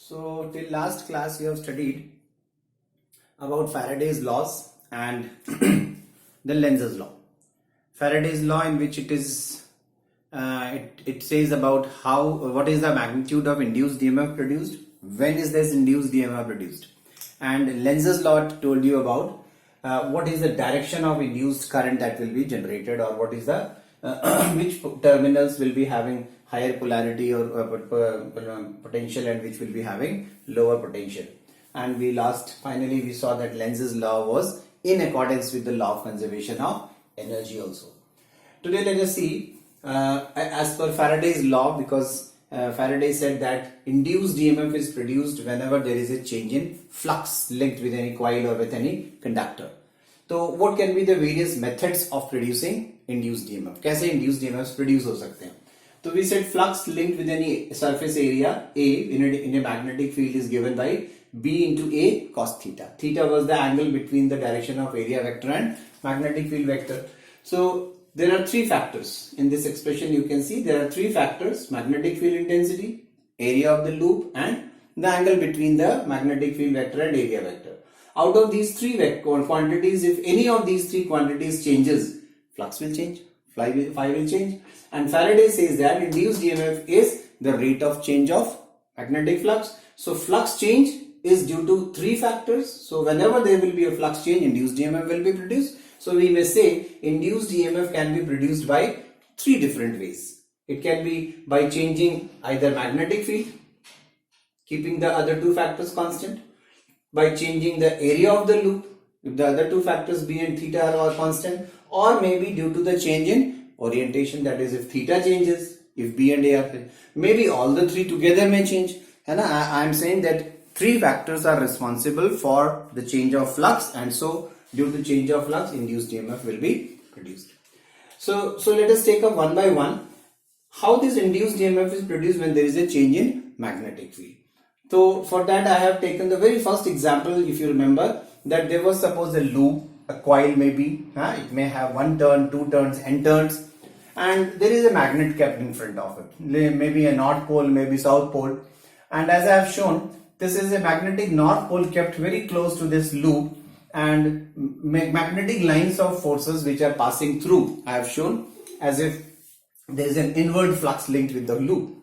So till last class we have studied about Faraday's laws and the Lenz's law. Faraday's law, in which it is it says about what is the magnitude of induced EMF produced, when is this induced EMF produced, and Lenz's law told you about what is the direction of induced current that will be generated, or what is the which terminals will be having higher polarity or potential and which will be having lower potential. And finally we saw that Lenz's law was in accordance with the law of conservation of energy also. Today let us see as per Faraday's law, because Faraday said that induced EMF is produced whenever there is a change in flux linked with any coil or with any conductor. So what can be the various methods of producing induced EMF? कैसे induced EMFs produce हो सकते हैं? So we said flux linked with any surface area A in a magnetic field is given by B into A cos theta. Theta was the angle between the direction of area vector and magnetic field vector. So there are three factors in this expression. You can see there are three factors: magnetic field intensity, area of the loop, and the angle between the magnetic field vector and area vector. Out of these three quantities, if any of these three quantities changes, flux will change, phi will change. And Faraday says that induced EMF is the rate of change of magnetic flux. So flux change is due to three factors. So whenever there will be a flux change, induced EMF will be produced. So we may say induced EMF can be produced by three different ways. It can be by changing either magnetic field, keeping the other two factors constant, by changing the area of the loop, if the other two factors B and theta are constant, or maybe due to the change in orientation, that is if theta changes, if B and A are, maybe all the three together may change. And I am saying that three factors are responsible for the change of flux, and so due to change of flux, induced EMF will be produced. So let us take up one by one how this induced EMF is produced when there is a change in magnetic field. So for that I have taken the very first example. If you remember that there was suppose a loop, a coil maybe, it may have one turn, two turns, n turns, and there is a magnet kept in front of it, maybe a north pole, maybe south pole. And as I have shown, this is a magnetic north pole kept very close to this loop, and magnetic lines of forces which are passing through, I have shown as if there is an inward flux linked with the loop.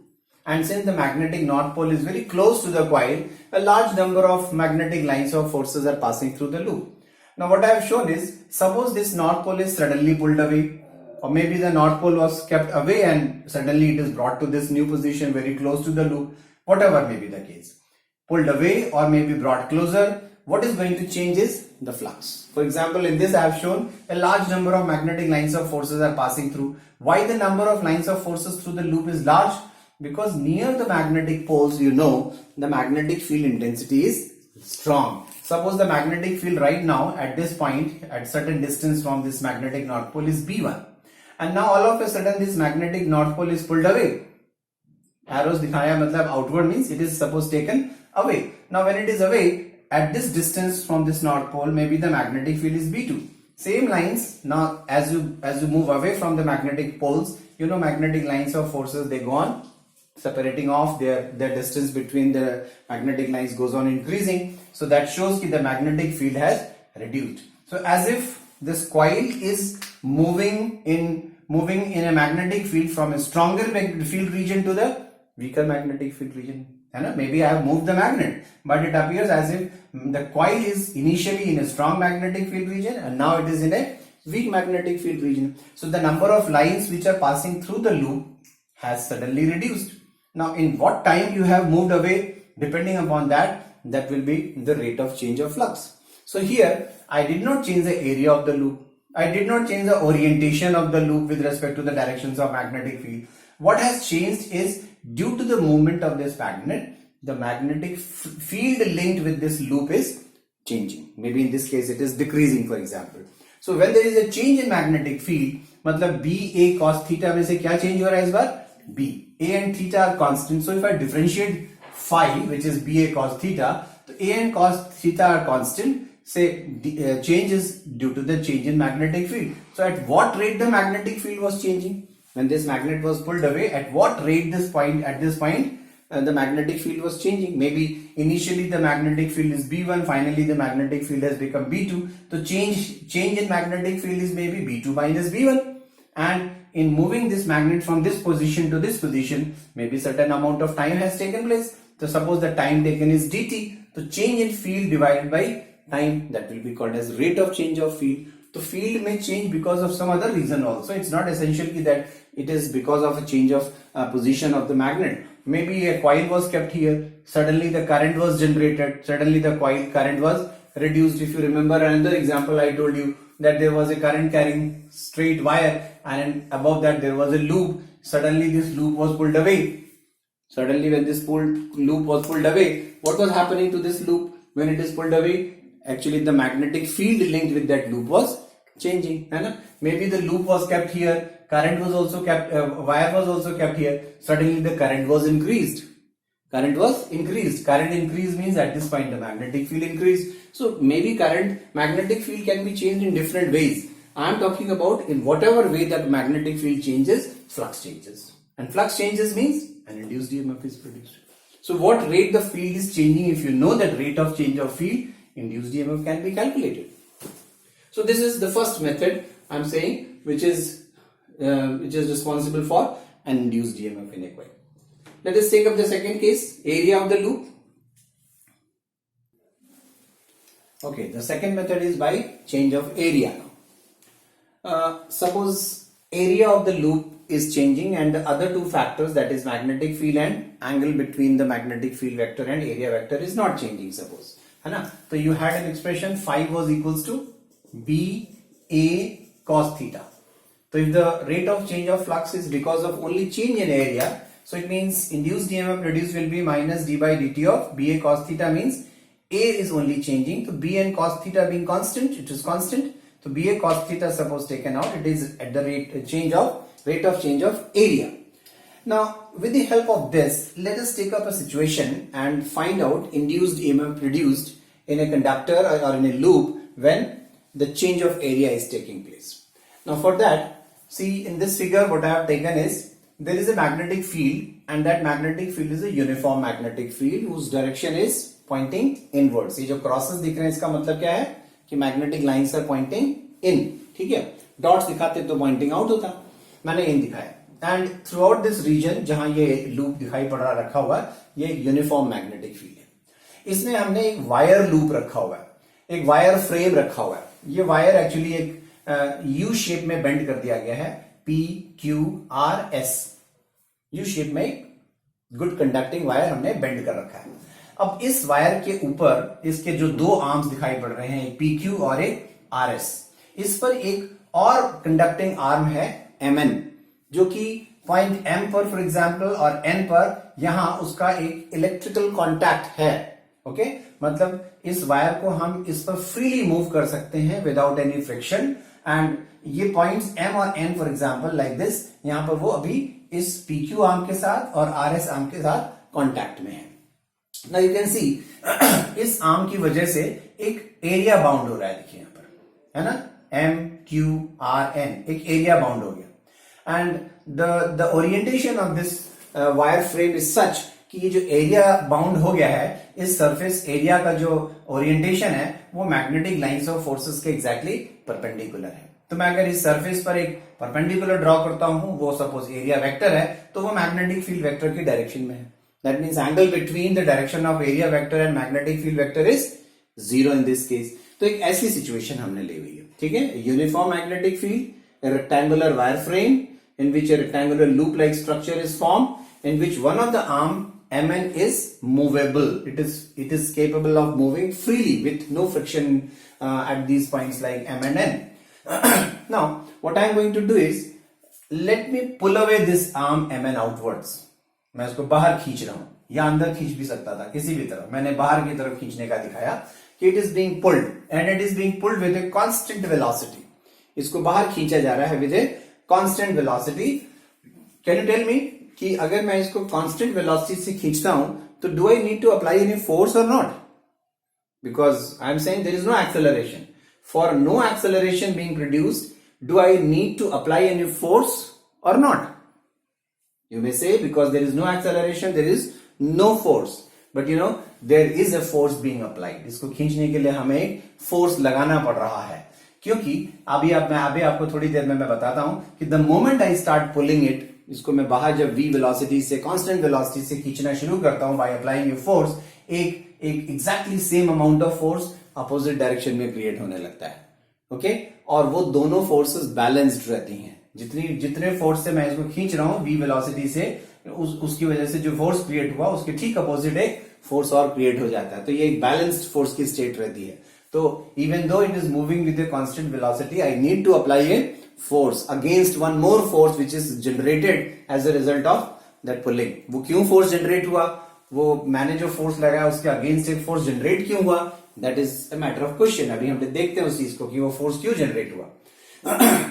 And since the magnetic north pole is very close to the coil, a large number of magnetic lines of forces are passing through the loop. Now what I have shown is, suppose this north pole is suddenly pulled away, or maybe the north pole was kept away and suddenly it is brought to this new position very close to the loop, whatever may be the case. Pulled away or maybe brought closer, what is going to change is the flux. For example, in this I have shown a large number of magnetic lines of forces are passing through. Why the number of lines of forces through the loop is large? Because near the magnetic poles, the magnetic field intensity is strong. Suppose the magnetic field right now at this point, at certain distance from this magnetic north pole, is B1. And now all of a sudden this magnetic north pole is pulled away. Arrows dikhaya matlab outward means it is suppose taken away. Now when it is away, at this distance from this north pole, maybe the magnetic field is B2. Same lines, now as you move away from the magnetic poles, magnetic lines of forces, they go on separating off, their distance between the magnetic lines goes on increasing. So that shows that the magnetic field has reduced. So as if this coil is moving in a magnetic field from a stronger field region to the weaker magnetic field region. Maybe I have moved the magnet, but it appears as if the coil is initially in a strong magnetic field region and now it is in a weak magnetic field region. So the number of lines which are passing through the loop has suddenly reduced. Now in what time you have moved away, depending upon that will be the rate of change of flux. So here I did not change the area of the loop. I did not change the orientation of the loop with respect to the directions of magnetic field. What has changed is, due to the movement of this magnet, the magnetic field linked with this loop is changing. Maybe in this case it is decreasing, for example. So when there is a change in magnetic field, matlab B A cos theta mein se kya change ho raha hai is baar? B. A and theta are constant. So if I differentiate phi, which is B A cos theta, so A and cos theta are constant. Say change is due to the change in magnetic field. So at what rate the magnetic field was changing? When this magnet was pulled away, at what rate at this point the magnetic field was changing. Maybe initially the magnetic field is B1, finally the magnetic field has become B2. So change in magnetic field is maybe B2 minus B1. And in moving this magnet from this position to this position, maybe certain amount of time has taken place. So suppose the time taken is dt. So change in field divided by time, that will be called as rate of change of field. The field may change because of some other reason also. It's not essentially that it is because of a change of position of the magnet. Maybe a coil was kept here, suddenly the current was generated, suddenly the coil current was reduced. If you remember another example, I told you that there was a current carrying straight wire and above that there was a loop. Suddenly this loop was pulled away. Suddenly when this loop was pulled away, what was happening to this loop when it is pulled away? Actually the magnetic field linked with that loop was changing. Maybe the loop was kept here, current was also kept, wire was also kept here. Suddenly the current was increased. Current increase means at this point the magnetic field increased. So maybe magnetic field can be changed in different ways. I am talking about in whatever way that magnetic field changes, flux changes. And flux changes means an induced EMF is produced. So what rate the field is changing, if you know that rate of change of field, induced EMF can be calculated. So this is the first method I am saying, which is responsible for an induced EMF in a coil. Let us take up the second case, area of the loop. Okay, the second method is by change of area. Suppose area of the loop is changing and the other two factors, that is magnetic field and angle between the magnetic field vector and area vector, is not changing, suppose. So you had an expression phi was equals to BA cos theta. So if the rate of change of flux is because of only change in area, so it means induced EMF produced will be minus d by dt of BA cos theta, means A is only changing. So B and cos theta being constant, it is constant. So BA cos theta suppose taken out, it is at the rate of change of area. Now with the help of this, let us take up a situation and find out induced EMF produced in a conductor or in a loop when the change of area is taking place. Now for that, see in this figure what I have taken is, there is a magnetic field and that magnetic field is a uniform magnetic field whose direction is pointing inwards. ये जो crosses दिख रहे हैं इसका मतलब क्या है कि magnetic lines are pointing in. ठीक है, dots दिखाते तो pointing out होता, मैंने in दिखाया. And throughout this region जहां ये loop दिखाई पड़ रहा रखा हुआ, ये uniform magnetic field है. इसमें हमने एक वायर लूप रखा हुआ है, एक वायर फ्रेम रखा हुआ है. ये वायर एक्चुअली एक यू शेप में बेंड कर दिया गया है, PQRS यू शेप में गुड कंडक्टिंग वायर हमने बेंड कर रखा है. अब इस वायर के ऊपर इसके जो दो आर्म्स दिखाई पड़ रहे हैं, एक PQ और एक RS, इस पर एक और कंडक्टिंग आर्म है MN, जो कि पॉइंट M पर फॉर एग्जांपल और N पर यहां उसका एक इलेक्ट्रिकल कॉन्टैक्ट है. ओके, मतलब इस वायर को हम इस पर फ्रीली मूव कर सकते हैं विदाउट एनी फ्रिक्शन. एंड ये पॉइंट्स M और N for example like this, यहां पर वो अभी इस PQ आर्म के साथ और RS आर्म के साथ कांटेक्ट में है. नाउ यू कैन सी इस आर्म की वजह से एक एरिया बाउंड हो रहा है, देखिए यहां पर, है ना, MQRN, एक एरिया बाउंड हो गया. And the orientation of this wire frame is such कि ये जो एरिया बाउंड हो गया है, इस सरफेस एरिया का जो ओरिएंटेशन है वो मैग्नेटिक लाइंस ऑफ फोर्सेस के एग्जैक्टली परपेंडिकुलर है. तो मैं अगर इस सरफेस पर एक परपेंडिकुलर ड्रॉ करता हूं, वो सपोज एरिया वेक्टर है, तो वो मैग्नेटिक फील्ड वेक्टर की डायरेक्शन में है. That means angle between the direction of area vector and magnetic field vector is 0 in this case. तो एक ऐसी सिचुएशन हमने ली हुई है. ठीक है, uniform magnetic field, a rectangular wire frame in which a rectangular loop like structure is formed in which one of the arm MN is movable. It is capable of moving freely with no friction at these points like M and N. Now what I am going to do is, let me pull away this arm MN outwards. मैं इसको बाहर खींच रहा हूं, या अंदर खींच भी सकता था, किसी भी तरफ. मैंने बाहर की तरफ खींचने का दिखाया कि it is being pulled and it is being pulled with a constant velocity. इसको बाहर खींचा जा रहा है with a constant velocity. Can you tell me कि अगर मैं इसको कांस्टेंट वेलोसिटी से खींचता हूं तो do I need to apply any force or not? Because I am saying there is no acceleration. For no acceleration being produced, do I need to apply any force or not? You may say because there is no acceleration, there is no force, but you know there is a force being applied. इसको खींचने के लिए हमें एक force लगाना पड़ रहा है, क्योंकि अभी आपको थोड़ी देर में मैं बताता हूं कि the moment I start pulling it, इसको मैं बाहर जब v वेलोसिटी से कांस्टेंट वेलोसिटी से खींचना शुरू करता हूं बाय अप्लाइंग ए फोर्स, एक exactly same amount of force opposite direction में क्रिएट होने लगता है। ओके, और वो दोनों फोर्सेस बैलेंस्ड रहती हैं। जितने फोर्स से मैं इसको खींच रहा हूं v वेलोसिटी से, उसकी वजह से जो फोर्स क्रिएट हुआ उसके ठीक अपोजिट एक फोर्स और क्रिएट हो जाता है। तो ये एक बैलेंस्ड फोर्स की स्टेट रहती है। तो even though it is moving with a constant velocity, I need to apply a force against one more force which is generated as a result of that pulling. वो क्यों force generate हुआ, वो मैंने जो force लगाया उसके against एक force generate क्यों हुआ, that is a matter of question. अभी हम देखते हैं उस चीज को कि वो फोर्स क्यों जनरेट हुआ।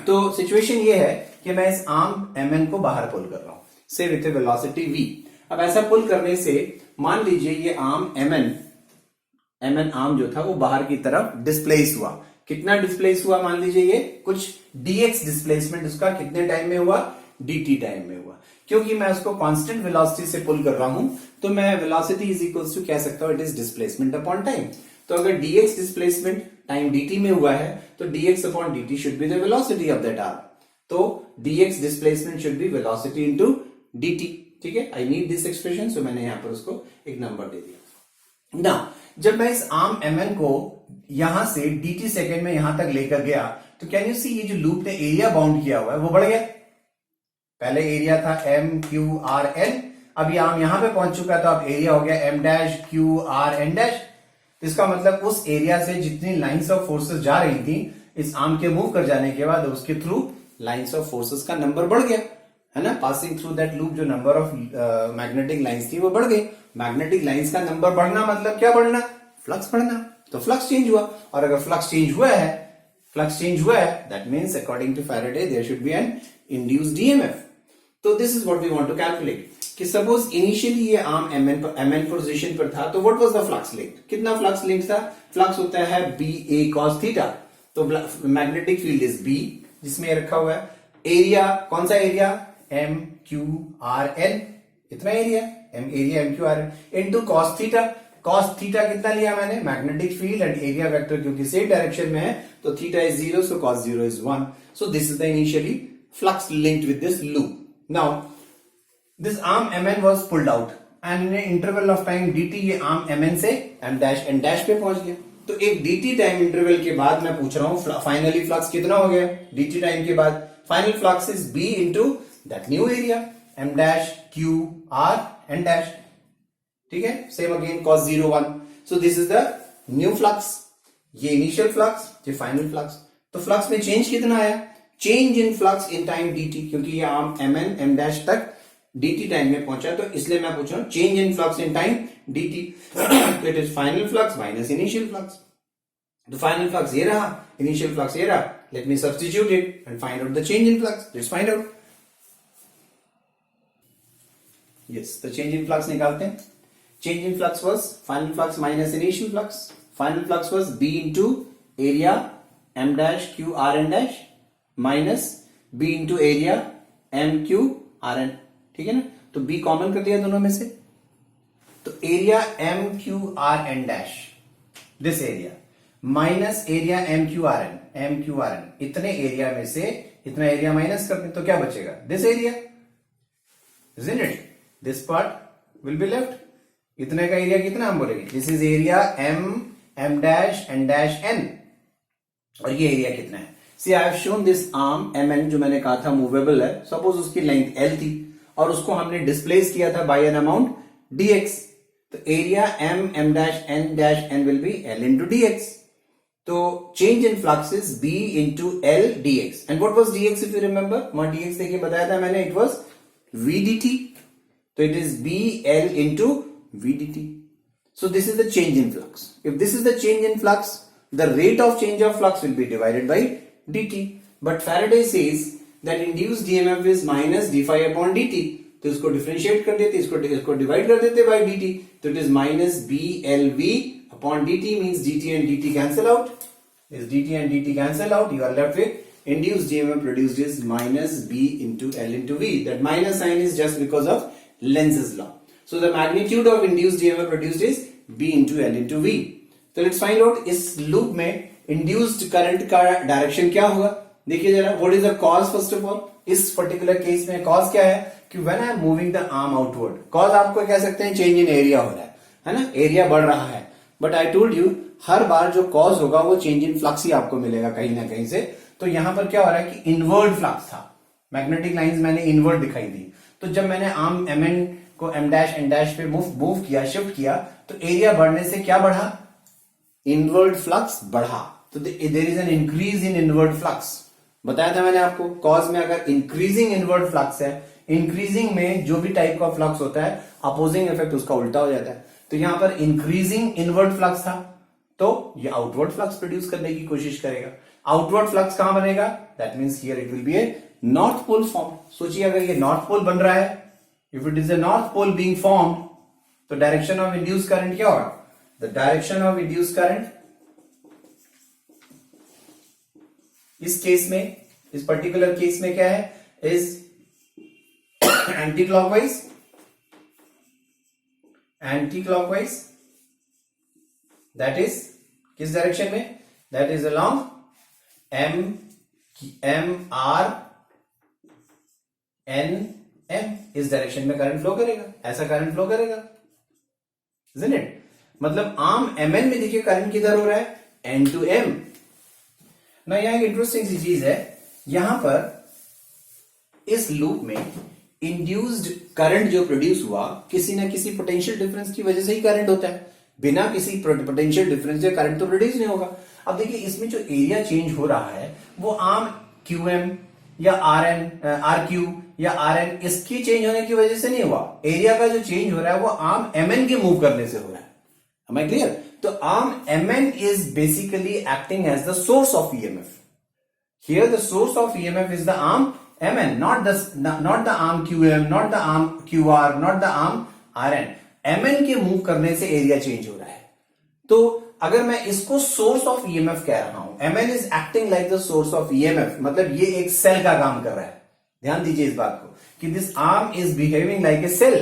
तो सिचुएशन ये है कि मैं इस आर्म mn को बाहर पुल कर रहा हूं, से विथ ए वेलोसिटी v। अब ऐसा पुल करने से मान लीजिए ये आर्म mn आर्म जो था वो बाहर की तरफ डिस्प्लेस हुआ। कितना डिस्प्लेस हुआ, मान लीजिए ये कुछ dx डिस्प्लेसमेंट उसका कितने टाइम में हुआ, dt टाइम में हुआ। क्योंकि मैं उसको कांस्टेंट वेलोसिटी से पुल कर रहा हूं, तो मैं वेलोसिटी इज इक्वल्स टू कह सकता हूं it is displacement upon time. तो अगर dx डिस्प्लेसमेंट टाइम dt में हुआ है तो dx upon dt should be the velocity of that arm. तो dx displacement should be velocity into dt। ठीक है, आई नीड दिस एक्सप्रेशन, सो मैंने यहां पर उसको एक नंबर दे दिया। नाउ जब मैं इस आर्म mn को यहां से dt सेकेंड में यहां तक लेकर गया, तो कैन यू सी ये जो लूप ने एरिया बाउंड किया हुआ है वो बढ़ गया। पहले एरिया था m q r n, अब ये आर्म यहां पे पहुंच चुका है तो अब एरिया हो गया m dash q r n dash. तो इसका मतलब उस एरिया से जितनी लाइंस ऑफ फोर्सेस जा रही थी इस आर्म के मूव कर जाने के बाद उसके थ्रू लाइंस ऑफ फोर्सेस का नंबर बढ़ गया, है ना। पासिंग थ्रू दैट लूप जो नंबर ऑफ मैग्नेटिक लाइंस थी वो बढ़ गई। मैग्नेटिक लाइंस का नंबर बढ़ना मतलब क्या बढ़ना, फ्लक्स बढ़ना। तो फ्लक्स चेंज हुआ, और अगर फ्लक्स चेंज हुआ है that means according to Faraday there should be an induced EMF. तो this is what we want to calculate कि सपोज इनिशियली ये आर्म mn पोजीशन पर था, तो what was the flux link, कितना फ्लक्स लिंक था, फ्लक्स होता है ba cos थीटा। तो मैग्नेटिक फील्ड इज b जिसमें रखा हुआ है, एरिया कौन सा area, m q r n, इतना area m q r n into cos theta. cos theta कितना लिया मैंने, magnetic field and area vector क्योंकि सेम डायरेक्शन में है तो theta is 0, so cos 0 is 1। So this is the initially flux linked with this loop. Now this arm mn was pulled out and in an interval of time dt ये arm mn से m dash n dash पे पहुंच गया। तो एक dt time interval के बाद मैं पूछ रहा हूं फाइनली फ्लक्स कितना हो गया, dt टाइम के बाद final flux is b into that new area m dash q r n dash। ठीक है, same again cos 0 1। So this is the new flux, ये इनिशियल फ्लक्स, ये फाइनल फ्लक्स। तो फ्लक्स में चेंज कितना आया, change in flux in time dt, क्योंकि ये आर्म mn m dash तक dt टाइम में पहुंचा तो इसलिए मैं पूछ रहा हूं change in flux in time dt। तो it is final flux minus initial flux. तो फाइनल फ्लक्स ये रहा, इनिशियल फ्लक्स ये रहा। Let me substitute it and find out the change in flux. Let's find out. Yes, तो change in flux निकालते हैं। Change in flux was final flux minus initial flux. Final flux was b into area m dash q r n dash minus b into area m q r n। ठीक है ना, तो b common कर दिया दोनों में से, तो area m q r n dash this area minus area m q r n, इतने एरिया में से इतना एरिया माइनस कर दें तो क्या बचेगा, this area, isn't it? This part will be left. इतने का एरिया कितना हम बोलेंगे, this is area m dash n dash n, और ये एरिया कितना है। See I have shown this arm mn जो मैंने कहा था मूवेबल है, सपोज उसकी लेंथ l थी और उसको हमने डिस्प्लेस किया था बाय एन अमाउंट dx। तो area m dash n will be l into dx। तो change in flux is b into l dx। And what was dx if you remember, वहां dx देखिए बताया था मैंने, इट वाज v dt। तो it is b l into v dt। So this is the change in flux. If this is the change in flux, the rate of change of flux will be divided by dt. But Faraday says that induced EMF is minus d phi upon dt. तो इसको differentiate कर देते, इसको divide कर देते by dt. तो it is minus b l v upon dt means dt and dt cancel out. Is dt and dt cancel out? You are left with induced EMF produced is minus b into l into v. That minus sign is just because of Lenz's law. So the magnitude of induced EMF produced is B into L into V. तो let's find out इस loop में induced current का direction क्या होगा. देखिए जरा, what is the cause first of all. इस particular case में कॉज क्या है कि when I am moving the arm outward, cause आपको कह सकते हैं चेंज इन एरिया हो रहा है ना, एरिया बढ़ रहा है. बट आई टोल्ड यू हर बार जो कॉज होगा वो चेंज इन फ्लक्स ही आपको मिलेगा कहीं ना कहीं से. तो यहां पर क्या हो रहा है कि इनवर्ड फ्लक्स था, मैग्नेटिक लाइंस मैंने इनवर्ड दिखाई दी. तो जब मैंने आर्म एम एन को एम डैश एन डैश पे मूव किया, शिफ्ट किया, तो एरिया बढ़ने से क्या बढ़ा, इनवर्ड फ्लक्स बढ़ा. तो there is an increase in inward flux. बताया था मैंने आपको, कॉज में अगर इंक्रीजिंग इनवर्ड फ्लक्स है, इंक्रीजिंग में जो भी टाइप का फ्लक्स होता है अपोजिंग इफेक्ट उसका उल्टा हो जाता है. तो यहां पर इंक्रीजिंग इनवर्ड फ्लक्स था, तो ये आउटवर्ड फ्लक्स प्रोड्यूस करने की कोशिश करेगा. आउटवर्ड फ्लक्स कहां बनेगा, that means here it will be a north pole form. सोचिए अगर ये नॉर्थ पोल बन रहा है, if it is a north pole being formed, तो डायरेक्शन ऑफ इंड्यूस करंट क्या होगा, the direction of induce current इस केस में, इस पर्टिकुलर केस में क्या है, is anti clockwise, anti clockwise. That is किस डायरेक्शन में, that is along M R N M. इस डायरेक्शन में करंट फ्लो करेगा, ऐसा करंट फ्लो करेगा, isn't it? मतलब आर्म एम एन में देखिए करंट किधर हो रहा है, एन टू एम. ना यहां एक इंटरेस्टिंग सी चीज है, यहां पर इस लूप में इंड्यूस्ड करंट जो प्रोड्यूस हुआ किसी ना किसी पोटेंशियल डिफरेंस की वजह से ही करंट होता है. बिना किसी पोटेंशियल डिफरेंस के करंट तो प्रोड्यूस नहीं होगा. अब देखिए इसमें जो एरिया चेंज हो रहा है वो आर्म क्यू एम या आर एन आर क्यू या आर एन इसकी चेंज होने की वजह से नहीं हुआ. एरिया का जो चेंज हो रहा है वो आर्म एम एन के मूव करने से हो रहा है. Am I clear? तो arm M N is basically acting as the source of EMF. Here the source of EMF is the arm Mn, not the arm Qm, not the arm Qr, not the arm Rn. Mn के move करने से area change हो रहा है. तो अगर मैं इसको सोर्स ऑफ ईएमएफ कह रहा हूं, Mn is acting like the source of EMF, मतलब ये एक सेल का काम कर रहा है. ध्यान दीजिए इस बात को कि this arm is behaving like a cell.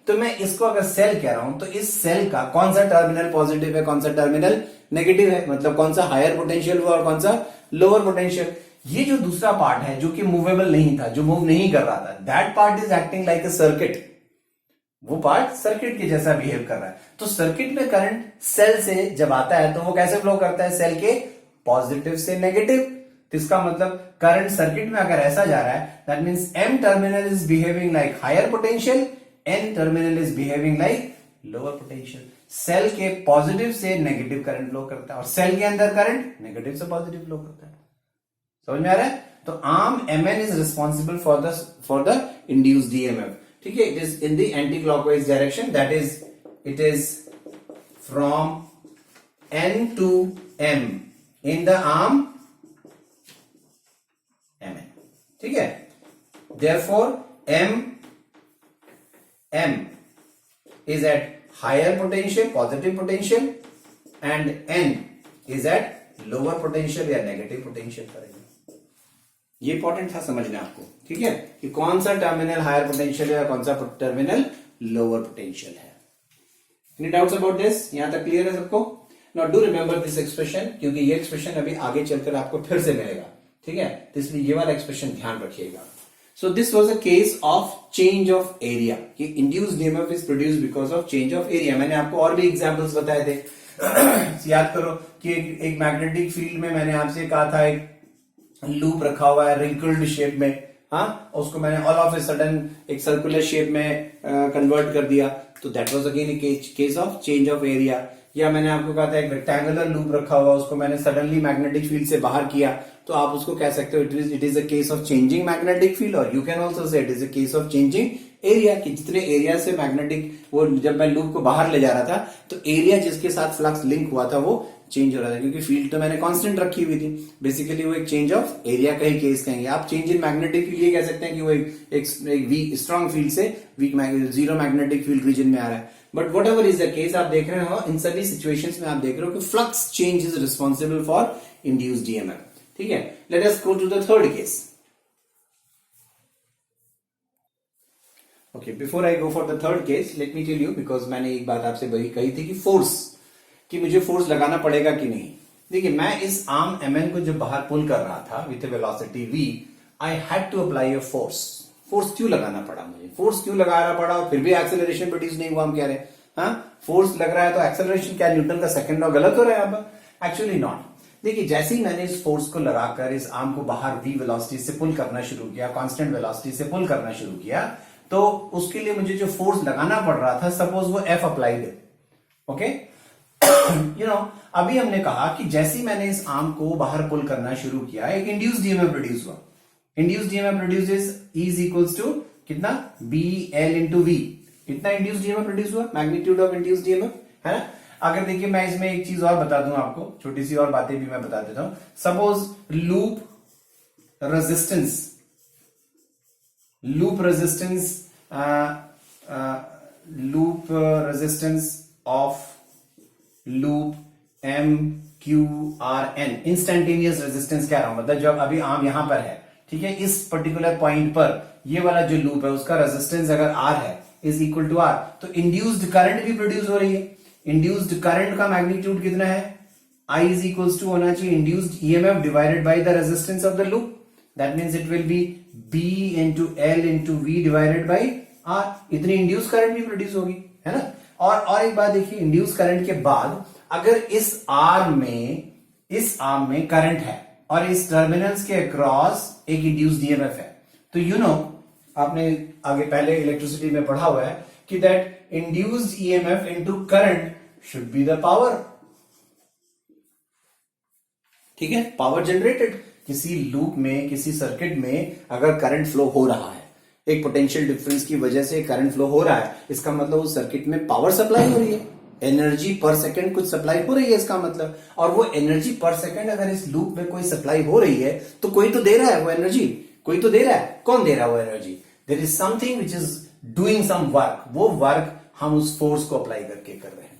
तो मैं इसको अगर सेल कह रहा हूं तो इस सेल का कौन सा टर्मिनल पॉजिटिव है, कौन सा टर्मिनल नेगेटिव है, मतलब कौन सा हायर पोटेंशियल हुआ और कौन सा लोअर पोटेंशियल. ये जो दूसरा पार्ट है जो कि मूवेबल नहीं था, जो मूव नहीं कर रहा था, that part is acting like a circuit. वो पार्ट सर्किट के जैसा बिहेव कर रहा है. तो सर्किट में करंट सेल से जब आता है तो वो कैसे फ्लो करता है, सेल के पॉजिटिव से नेगेटिव. तो इसका मतलब करंट सर्किट में अगर ऐसा जा रहा है, that means M terminal is behaving like higher potential, N terminal is behaving like lower potential. Cell के पॉजिटिव से नेगेटिव करंट फ्लो करता है और सेल के अंदर करंट नेगेटिव से पॉजिटिव फ्लो करता है. समझ में आ रहा है. तो arm M N is responsible for the induced EMF. ठीक है, it is in the anti clockwise direction, that is it is from N to M in the arm M N. ठीक है, therefore M is at higher potential, positive potential, and N is at lower potential या negative potential करेंगे. ये important था समझना आपको. ठीक है, कि कौन सा टर्मिनल हायर पोटेंशियल है या कौन सा टर्मिनल लोअर पोटेंशियल है. Any doubts about this? यहां तक क्लियर है सबको. Now do remember this expression, क्योंकि ये एक्सप्रेशन अभी आगे चलकर आपको फिर से मिलेगा. ठीक है, तो इसलिए ये वाला एक्सप्रेशन ध्यान रखिएगा. So this was a case of change of area. कि induced EMF is produced because of change of area. मैंने आपको और भी एग्जांपल्स बताए थे. याद करो कि एक मैग्नेटिक फील्ड में मैंने आपसे कहा था एक लूप रखा हुआ है रिंकल्ड शेप में, हाँ, उसको मैंने ऑल ऑफ ए सडन एक सर्कुलर शेप में कन्वर्ट कर दिया. तो that was again A case of change of area. या मैंने आपको कहा था एक रेक्टेंगुलर लूप रखा हुआ, उसको मैंने सडनली मैग्नेटिक फील्ड से बाहर किया, तो आप उसको कह सकते हो it is a case of changing magnetic field. और you can also say it is a case of changing area, कि जितने एरिया से मैग्नेटिक वो जब मैं लूप को बाहर ले जा रहा था तो एरिया जिसके साथ फ्लक्स लिंक हुआ था वो चेंज हो रहा था, क्योंकि फील्ड तो मैंने कांस्टेंट रखी हुई थी. बेसिकली वो एक चेंज ऑफ एरिया का ही केस कहेंगे. आप चेंज इन मैग्नेटिक फील्ड ये कह सकते हैं कि वो एक वीक स्ट्रॉन्ग फील्ड से weak zero magnetic field region में आ रहा है. But whatever is the case, आप देख रहे हो इन सभी सिचुएशंस में आप देख रहे हो कि flux change is responsible for induced EMF. ठीक है, let us go to the third case. Okay, before I go for the third case let me tell you, because मैंने एक बात आपसे बड़ी कही थी कि फोर्स, कि मुझे फोर्स लगाना पड़ेगा कि नहीं। देखिए, मैं इस आर्म mn को जो बाहर पुल कर रहा था with velocity v, I had to apply a force. Force क्यों लगाना पड़ा मुझे, फोर्स क्यों लगाना पड़ा और फिर भी एक्सेलरेशन प्रोड्यूस नहीं हुआ, हम कह रहे हैं हाँ फोर्स लग रहा है तो एक्सेलरेशन, क्या न्यूटन का सेकंड लॉ गलत हो रहा है अब? Actually not. देखिए, जैसे ही मैंने इस फोर्स को लगाकर इस आर्म को बाहर v वेलोसिटी से पुल करना शुरू किया, कांस्टेंट वेलोसिटी से पुल करना शुरू किया, तो उसके लिए मुझे जो फोर्स लगाना पड़ रहा था, सपोज वो F अप्लाइड है, ओके। यू नो, अभी हमने कहा कि जैसे ही मैंने इस आर्म को बाहर पुल करना शुरू किया, एक इंड्यूस्ड ईएमएफ प्रोड्यूस हुआ। Induced EMF produces is equals to कितना, बी एल इंटू वी। कितना इंड्यूस्ड ईएमएफ प्रोड्यूस हुआ, मैग्नीट्यूड ऑफ इंड्यूस्ड ईएमएफ, है ना। अगर देखिए, मैं इसमें एक चीज और बता दूं आपको, छोटी सी और बातें भी मैं बता देता हूं। Suppose loop resistance of loop M Q R N, instantaneous resistance कह रहा हूं, मतलब जब अभी आर्म यहां पर है, ठीक है, इस पर्टिकुलर पॉइंट पर ये वाला जो लूप है उसका रेजिस्टेंस अगर आर है इज इक्वल टू आर, तो इंड्यूस्ड करंट भी प्रोड्यूस हो रही है। इंड्यूस्ड करंट का मैग्नीट्यूड कितना है, I इज इक्वल्स टू होना चाहिए induced EMF divided by the resistance of the loop. That means it will be B into L into V divided by R. इतनी इंड्यूस करंट भी produce होगी, है ना। और एक बात देखिए, इंड्यूस करंट के बाद अगर इस आर्म में करंट है और इस टर्मिनल्स के अक्रॉस एक इंड्यूस्ड ईएमएफ है, तो यू नो, आपने आगे पहले इलेक्ट्रिसिटी में पढ़ा हुआ है कि that induced EMF into current should be the power, ठीक है, पावर जनरेटेड। किसी लूप में, किसी सर्किट में अगर करंट फ्लो हो रहा है, एक पोटेंशियल डिफरेंस की वजह से करंट फ्लो हो रहा है, इसका मतलब उस सर्किट में पावर सप्लाई हो रही है, एनर्जी पर सेकंड कुछ सप्लाई हो रही है इसका मतलब। और वो एनर्जी पर सेकंड अगर इस लूप में कोई सप्लाई हो रही है तो कोई तो दे रहा है वो एनर्जी, कोई तो दे रहा है। कौन दे रहा है वो energy? There is something which is doing some work. वो वर्क हम उस फोर्स को अप्लाई करके कर रहे हैं।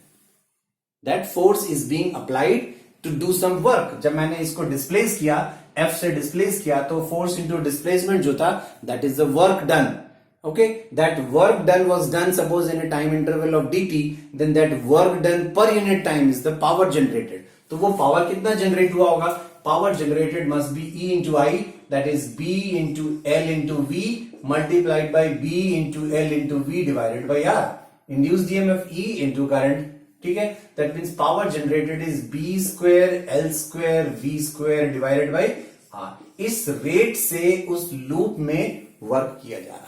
That force is being applied to do some work. जब मैंने इसको डिस्प्लेस किया, F से डिस्प्लेस किया, तो फोर्स इंटू डिस्प्लेसमेंट जो था, that is the work done. Okay, that work done was done suppose in a time interval of dt, then that work done per unit time is the power generated. तो वो power कितना generate हुआ होगा? Power generated must be E into I, that is B into L into V multiplied by B into L into V divided by R. Induced EMF E into current, ठीक है? That means power generated is B square L square V square divided by R. इस rate से उस loop में work किया जा रहा है,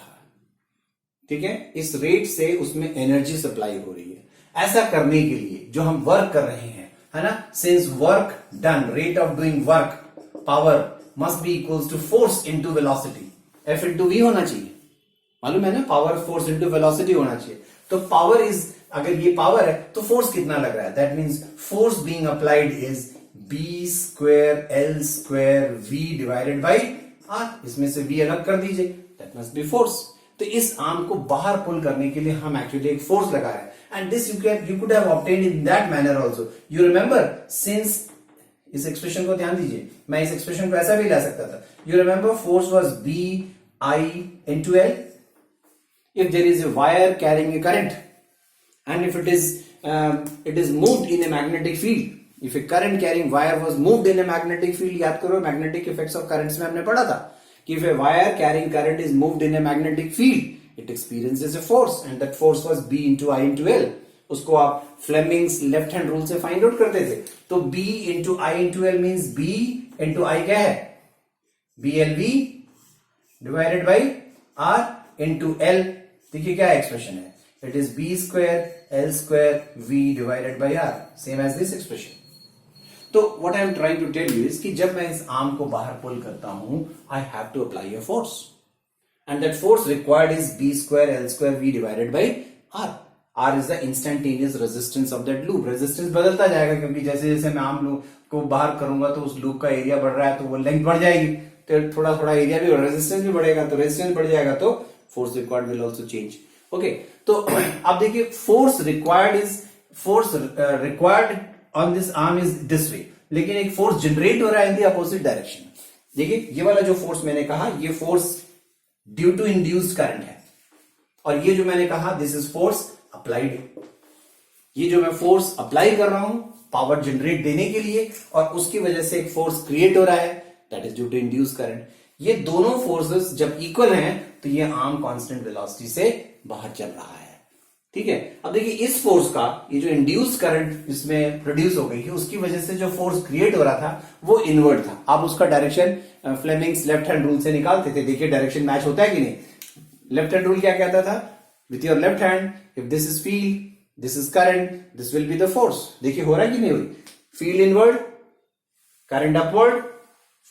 ठीक है, इस रेट से उसमें एनर्जी सप्लाई हो रही है। ऐसा करने के लिए जो हम वर्क कर रहे हैं, है ना, since work done, rate of doing work, power must be equals to force into velocity, F into V होना चाहिए, मालूम है ना, पावर फोर्स इनटू वेलोसिटी होना चाहिए। तो पावर इज, अगर ये पावर है तो फोर्स कितना लग रहा है? That means force being applied is B square L square V divided by R. इसमें से वी अलग कर दीजिए, दैट मस्ट बी फोर्स। तो इस आर्म को बाहर पुल करने के लिए हम एक्चुअली एक फोर्स लगा रहे हैं, and this you could have obtained in that manner also. You remember, since, इस एक्सप्रेशन को ध्यान दीजिए, मैं इस एक्सप्रेशन को ऐसा भी ला सकता था। You remember force was B I into L. If there is a wire carrying a current and if it is moved in a magnetic field, if a current carrying wire was moved in a magnetic field, याद करो magnetic effects of currents में हमने पढ़ा था कि if a wire carrying current is moved in a magnetic field, it experiences a force, and that force was B into I into L. उसको आप Fleming's left hand rule से find out करते थे। तो B into I into L means B into I क्या है? BLV divided by R into L। देखिए क्या एक्सप्रेशन है, it is B square L square V divided by R, same as this expression. तो what I am trying to tell you is कि जब मैं इस आर्म को बाहर पुल करता हूं, I have to apply a force, and that force required is B square L square V divided by R. R is the instantaneous resistance of that loop. Resistance बदलता जाएगा क्योंकि जैसे जैसे मैं आर्म को बाहर करूंगा तो उस लूप का एरिया बढ़ रहा है, तो वो लेंथ बढ़ जाएगी, तो थोड़ा थोड़ा एरिया भी, रेजिस्टेंस भी बढ़ेगा, तो रेजिस्टेंस बढ़ जाएगा तो force required will also change. Okay, तो अब देखिए, force required on this arm is this way, लेकिन एक फोर्स जनरेट हो रहा है इन द अपोजिट डायरेक्शन। देखिए, ये वाला जो फोर्स मैंने कहा, ये force due to induced current है, और ये जो मैंने कहा दिस इज फोर्स अप्लाइड, ये जो मैं फोर्स अप्लाई कर रहा हूं पावर जनरेट देने के लिए और उसकी वजह से एक फोर्स क्रिएट हो रहा है, that is due to induce current. ये दोनों फोर्सेस जब इक्वल हैं तो ये आर्म कांस्टेंट वेलोसिटी से बाहर चल रहा है, ठीक है। अब देखिए इस फोर्स का, ये जो इंड्यूस करंट इसमें प्रोड्यूस हो गई है उसकी वजह से जो फोर्स क्रिएट हो रहा था वो इनवर्ट था। आप उसका direction Fleming's left hand rule से निकालते थे, देखिए डायरेक्शन मैच होता है कि नहीं। लेफ्ट हैंड रूल क्या कहता था, with your left hand if this is field, this is current, this will be the force. देखिए हो रहा है कि नहीं हो रही, field inward, current upward,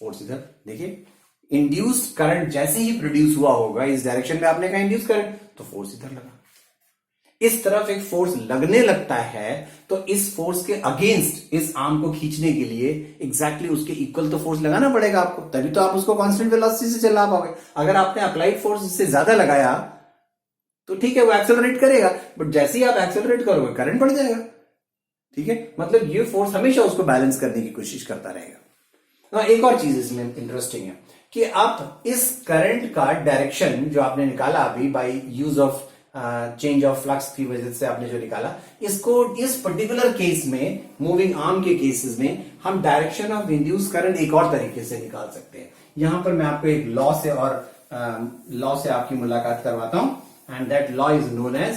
force इधर। देखिए इंड्यूस्ड करंट जैसे ही प्रोड्यूस हुआ होगा इस डायरेक्शन में, आपने कहा इंड्यूस करंट, तो फोर्स इधर लगा। इस तरफ एक फोर्स लगने लगता है तो इस फोर्स के अगेंस्ट इस आर्म को खींचने के लिए एग्जैक्टली उसके इक्वल तो फोर्स लगाना पड़ेगा आपको, तभी तो आप उसको कांस्टेंट वेलोसिटी से चला पाओगे। अगर आपने अप्लाइड फोर्स इससे ज्यादा लगाया तो ठीक है वो एक्सेलरेट करेगा, बट जैसे ही आप एक्सेलरेट करोगे करंट बढ़ जाएगा, ठीक है। मतलब ये फोर्स हमेशा उसको बैलेंस करने की कोशिश करता रहेगा। एक और चीज इसमें इंटरेस्टिंग है कि आप इस करंट का डायरेक्शन जो आपने निकाला अभी by use of change of flux की वजह से आपने जो निकाला, इसको इस पर्टिकुलर केस में मूविंग आर्म के केसेस में हम डायरेक्शन ऑफ इंड्यूस करंट एक और तरीके से निकाल सकते हैं। यहां पर मैं आपको एक लॉ से और लॉ से आपकी मुलाकात करवाता हूं, and that law is known as,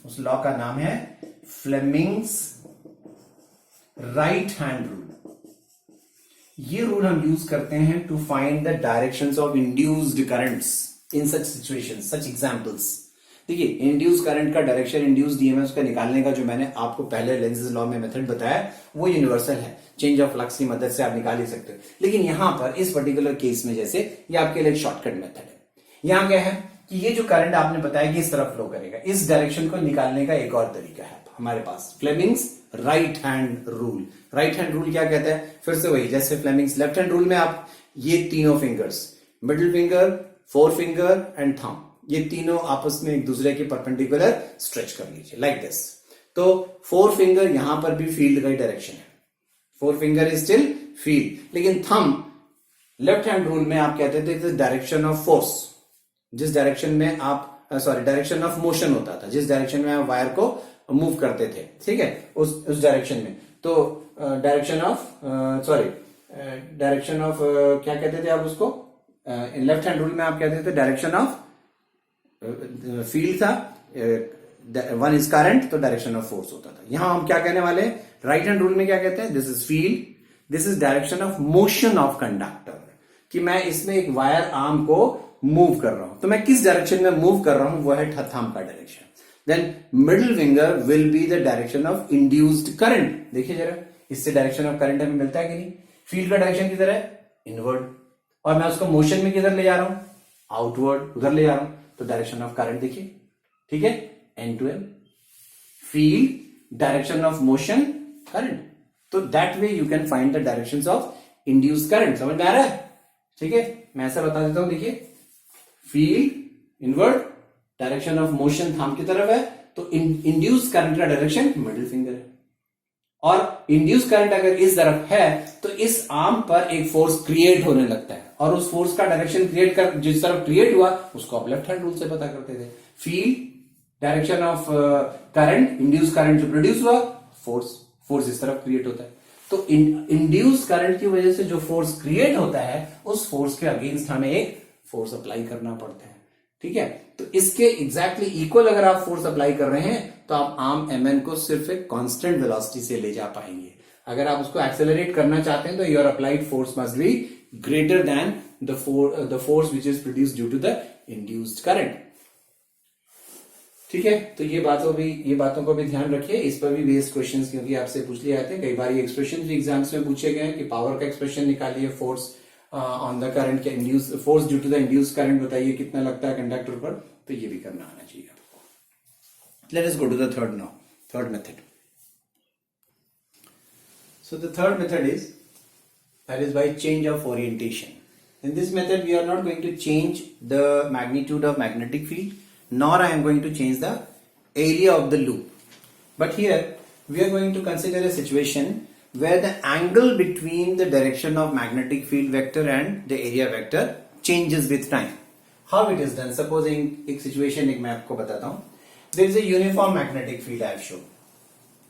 उस लॉ का नाम है फ्लेमिंग्स राइट हैंड रूल। ये रूल हम यूज करते हैं to find the directions of induced currents in such situations, such examples. देखिए इंड्यूस करंट का डायरेक्शन इंड्यूस्ड ईएमएफ का निकालने का जो मैंने आपको पहले लेंजेस लॉ में मेथड बताया वो यूनिवर्सल है, चेंज ऑफ फ्लक्स की मदद से आप निकाल ही सकते हो। लेकिन यहां पर इस पर्टिकुलर केस में जैसे ये आपके लिए एक शॉर्टकट मेथड है। यहां क्या है कि ये जो करंट आपने बताया कि इस तरफ फ्लो करेगा, इस डायरेक्शन को निकालने का एक और तरीका है हमारे पास, Fleming's right hand rule. Right hand rule क्या कहता है, फिर से वही जैसे फ्लेमिंग्स लेफ्ट हैंड रूल में आप ये तीनों fingers, middle finger, four finger and thumb, ये तीनों आपस में एक दूसरे के परपेंडिकुलर स्ट्रेच कर लीजिए लाइक दिस। तो फोर फिंगर यहां पर भी फील्ड का डायरेक्शन है, four finger is still field, लेकिन थंब लेफ्ट हैंड रूल में आप कहते थे डायरेक्शन ऑफ फोर्स, जिस डायरेक्शन में आप डायरेक्शन ऑफ मोशन होता था, जिस डायरेक्शन में आप वायर को मूव करते थे, ठीक है, उस डायरेक्शन में। तो डायरेक्शन ऑफ डायरेक्शन ऑफ क्या कहते थे आप उसको, लेफ्ट हैंड रूल में आप कहते थे डायरेक्शन ऑफ फील्ड था, वन इज करंट, तो डायरेक्शन ऑफ फोर्स होता था। यहां हम क्या कहने वाले, राइट हैंड रूल में क्या कहते हैं, this is field, this is direction of motion of conductor, कि मैं इसमें एक वायर आर्म को मूव कर रहा हूं, तो मैं किस डायरेक्शन में मूव कर रहा हूं वो है थंब का direction. Then middle finger will be the direction of induced current. देखिए जरा इससे डायरेक्शन ऑफ करंट हमें मिलता है कि नहीं, फील्ड का डायरेक्शन किधर है, इनवर्ड, और मैं उसको मोशन में किधर ले जा रहा हूं, आउटवर्ड, उधर ले जा रहा हूं, तो डायरेक्शन ऑफ करंट देखिए, ठीक है, N to N, field direction of motion current, तो that way you can find the directions of induced current. समझ में आ रहा है, ठीक है। मैं ऐसा बता देता हूं, देखिए field inward, direction of motion thumb की तरफ है, तो इंड्यूस्ड करंट का डायरेक्शन मिडिल फिंगर है, और इंड्यूस करंट अगर इस तरफ है तो इस आर्म पर एक फोर्स क्रिएट होने लगता है, और उस फोर्स का डायरेक्शन क्रिएट कर, जिस तरफ क्रिएट हुआ उसको आप लेफ्ट हैंड रूल से पता करते थे। Field direction of current, induce current जो प्रोड्यूस हुआ, फोर्स इस तरफ क्रिएट होता है। तो इंड्यूस करंट की वजह से जो फोर्स क्रिएट होता है उस फोर्स के अगेंस्ट हमें एक फोर्स अप्लाई करना पड़ता है, ठीक है। तो इसके एग्जैक्टली इक्वल अगर आप फोर्स अप्लाई कर रहे हैं तो आप आर्म एमएन को सिर्फ एक कांस्टेंट वेलोसिटी से ले जा पाएंगे। अगर आप उसको एक्सेलरेट करना चाहते हैं तो your applied force must be greater than the force which is produced due to the induced current, ठीक है। तो ये बातों को भी ध्यान रखिए। इस पर भी बेस्ड क्वेश्चंस क्योंकि आपसे पूछ लिए जाते हैं, कई बार ये एक्सप्रेशन भी एग्जाम्स में पूछे गए हैं कि पावर का एक्सप्रेशन निकालिए, फोर्स ऑन द करंट के induce, force due to the induce current बताइए कितना लगता है कंडक्टर पर, तो ये भी करना आना चाहिए आपको। Let us go to the third method. So the third method is, that is by change of orientation. In this method we are not going to change the magnitude of magnetic field, nor I am going to change the area of the loop, but here we are going to consider a situation where the angle between the direction of magnetic field vector and the area vector changes with time. How it is done, supposing एक situation एक मैं आपको बताता हूं. There is a uniform magnetic field I have shown.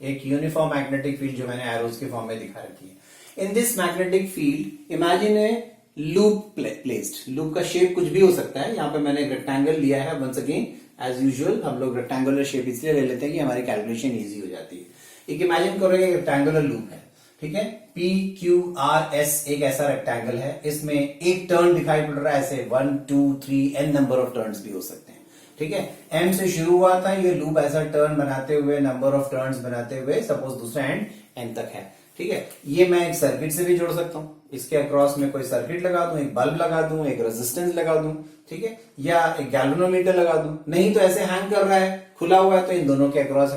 एक uniform magnetic field जो मैंने arrows के फॉर्म में दिखा रखी है. In this magnetic field imagine a loop placed. Loop का शेप कुछ भी हो सकता है. यहां पे मैंने एक रेक्टेंगल लिया है. वंस अगेन एज यूजुअल हम लोग रेक्टेंगुलर शेप इसलिए ले लेते हैं कि हमारी कैलकुलेशन इजी हो जाती है. एक इमेजिन करो एक रेक्टेंगुलर लूप है, ठीक है. पी क्यू आर एस एक ऐसा रेक्टेंगल है. इसमें एक टर्न दिखाई पड़ रहा है. ऐसे 1 2 3 n नंबर ऑफ टर्न्स भी हो सकते हैं, ठीक है. एम से शुरू हुआ था ये लूप ऐसा टर्न बनाते हुए, नंबर ऑफ टर्न्स बनाते हुए, सपोज दूसरा एंड एन तक है, ठीक है. ये मैं एक सर्किट से भी जोड़ सकता हूं. इसके अक्रॉस में कोई सर्किट लगा दूं, एक बल्ब लगा दूं, एक रेजिस्टेंस लगा दूं, ठीक है, या एक गैल्वेनोमीटर लगा दूं. नहीं तो ऐसे हैंग कर रहा है, खुला हुआ है, तो इन दोनों के अक्रॉस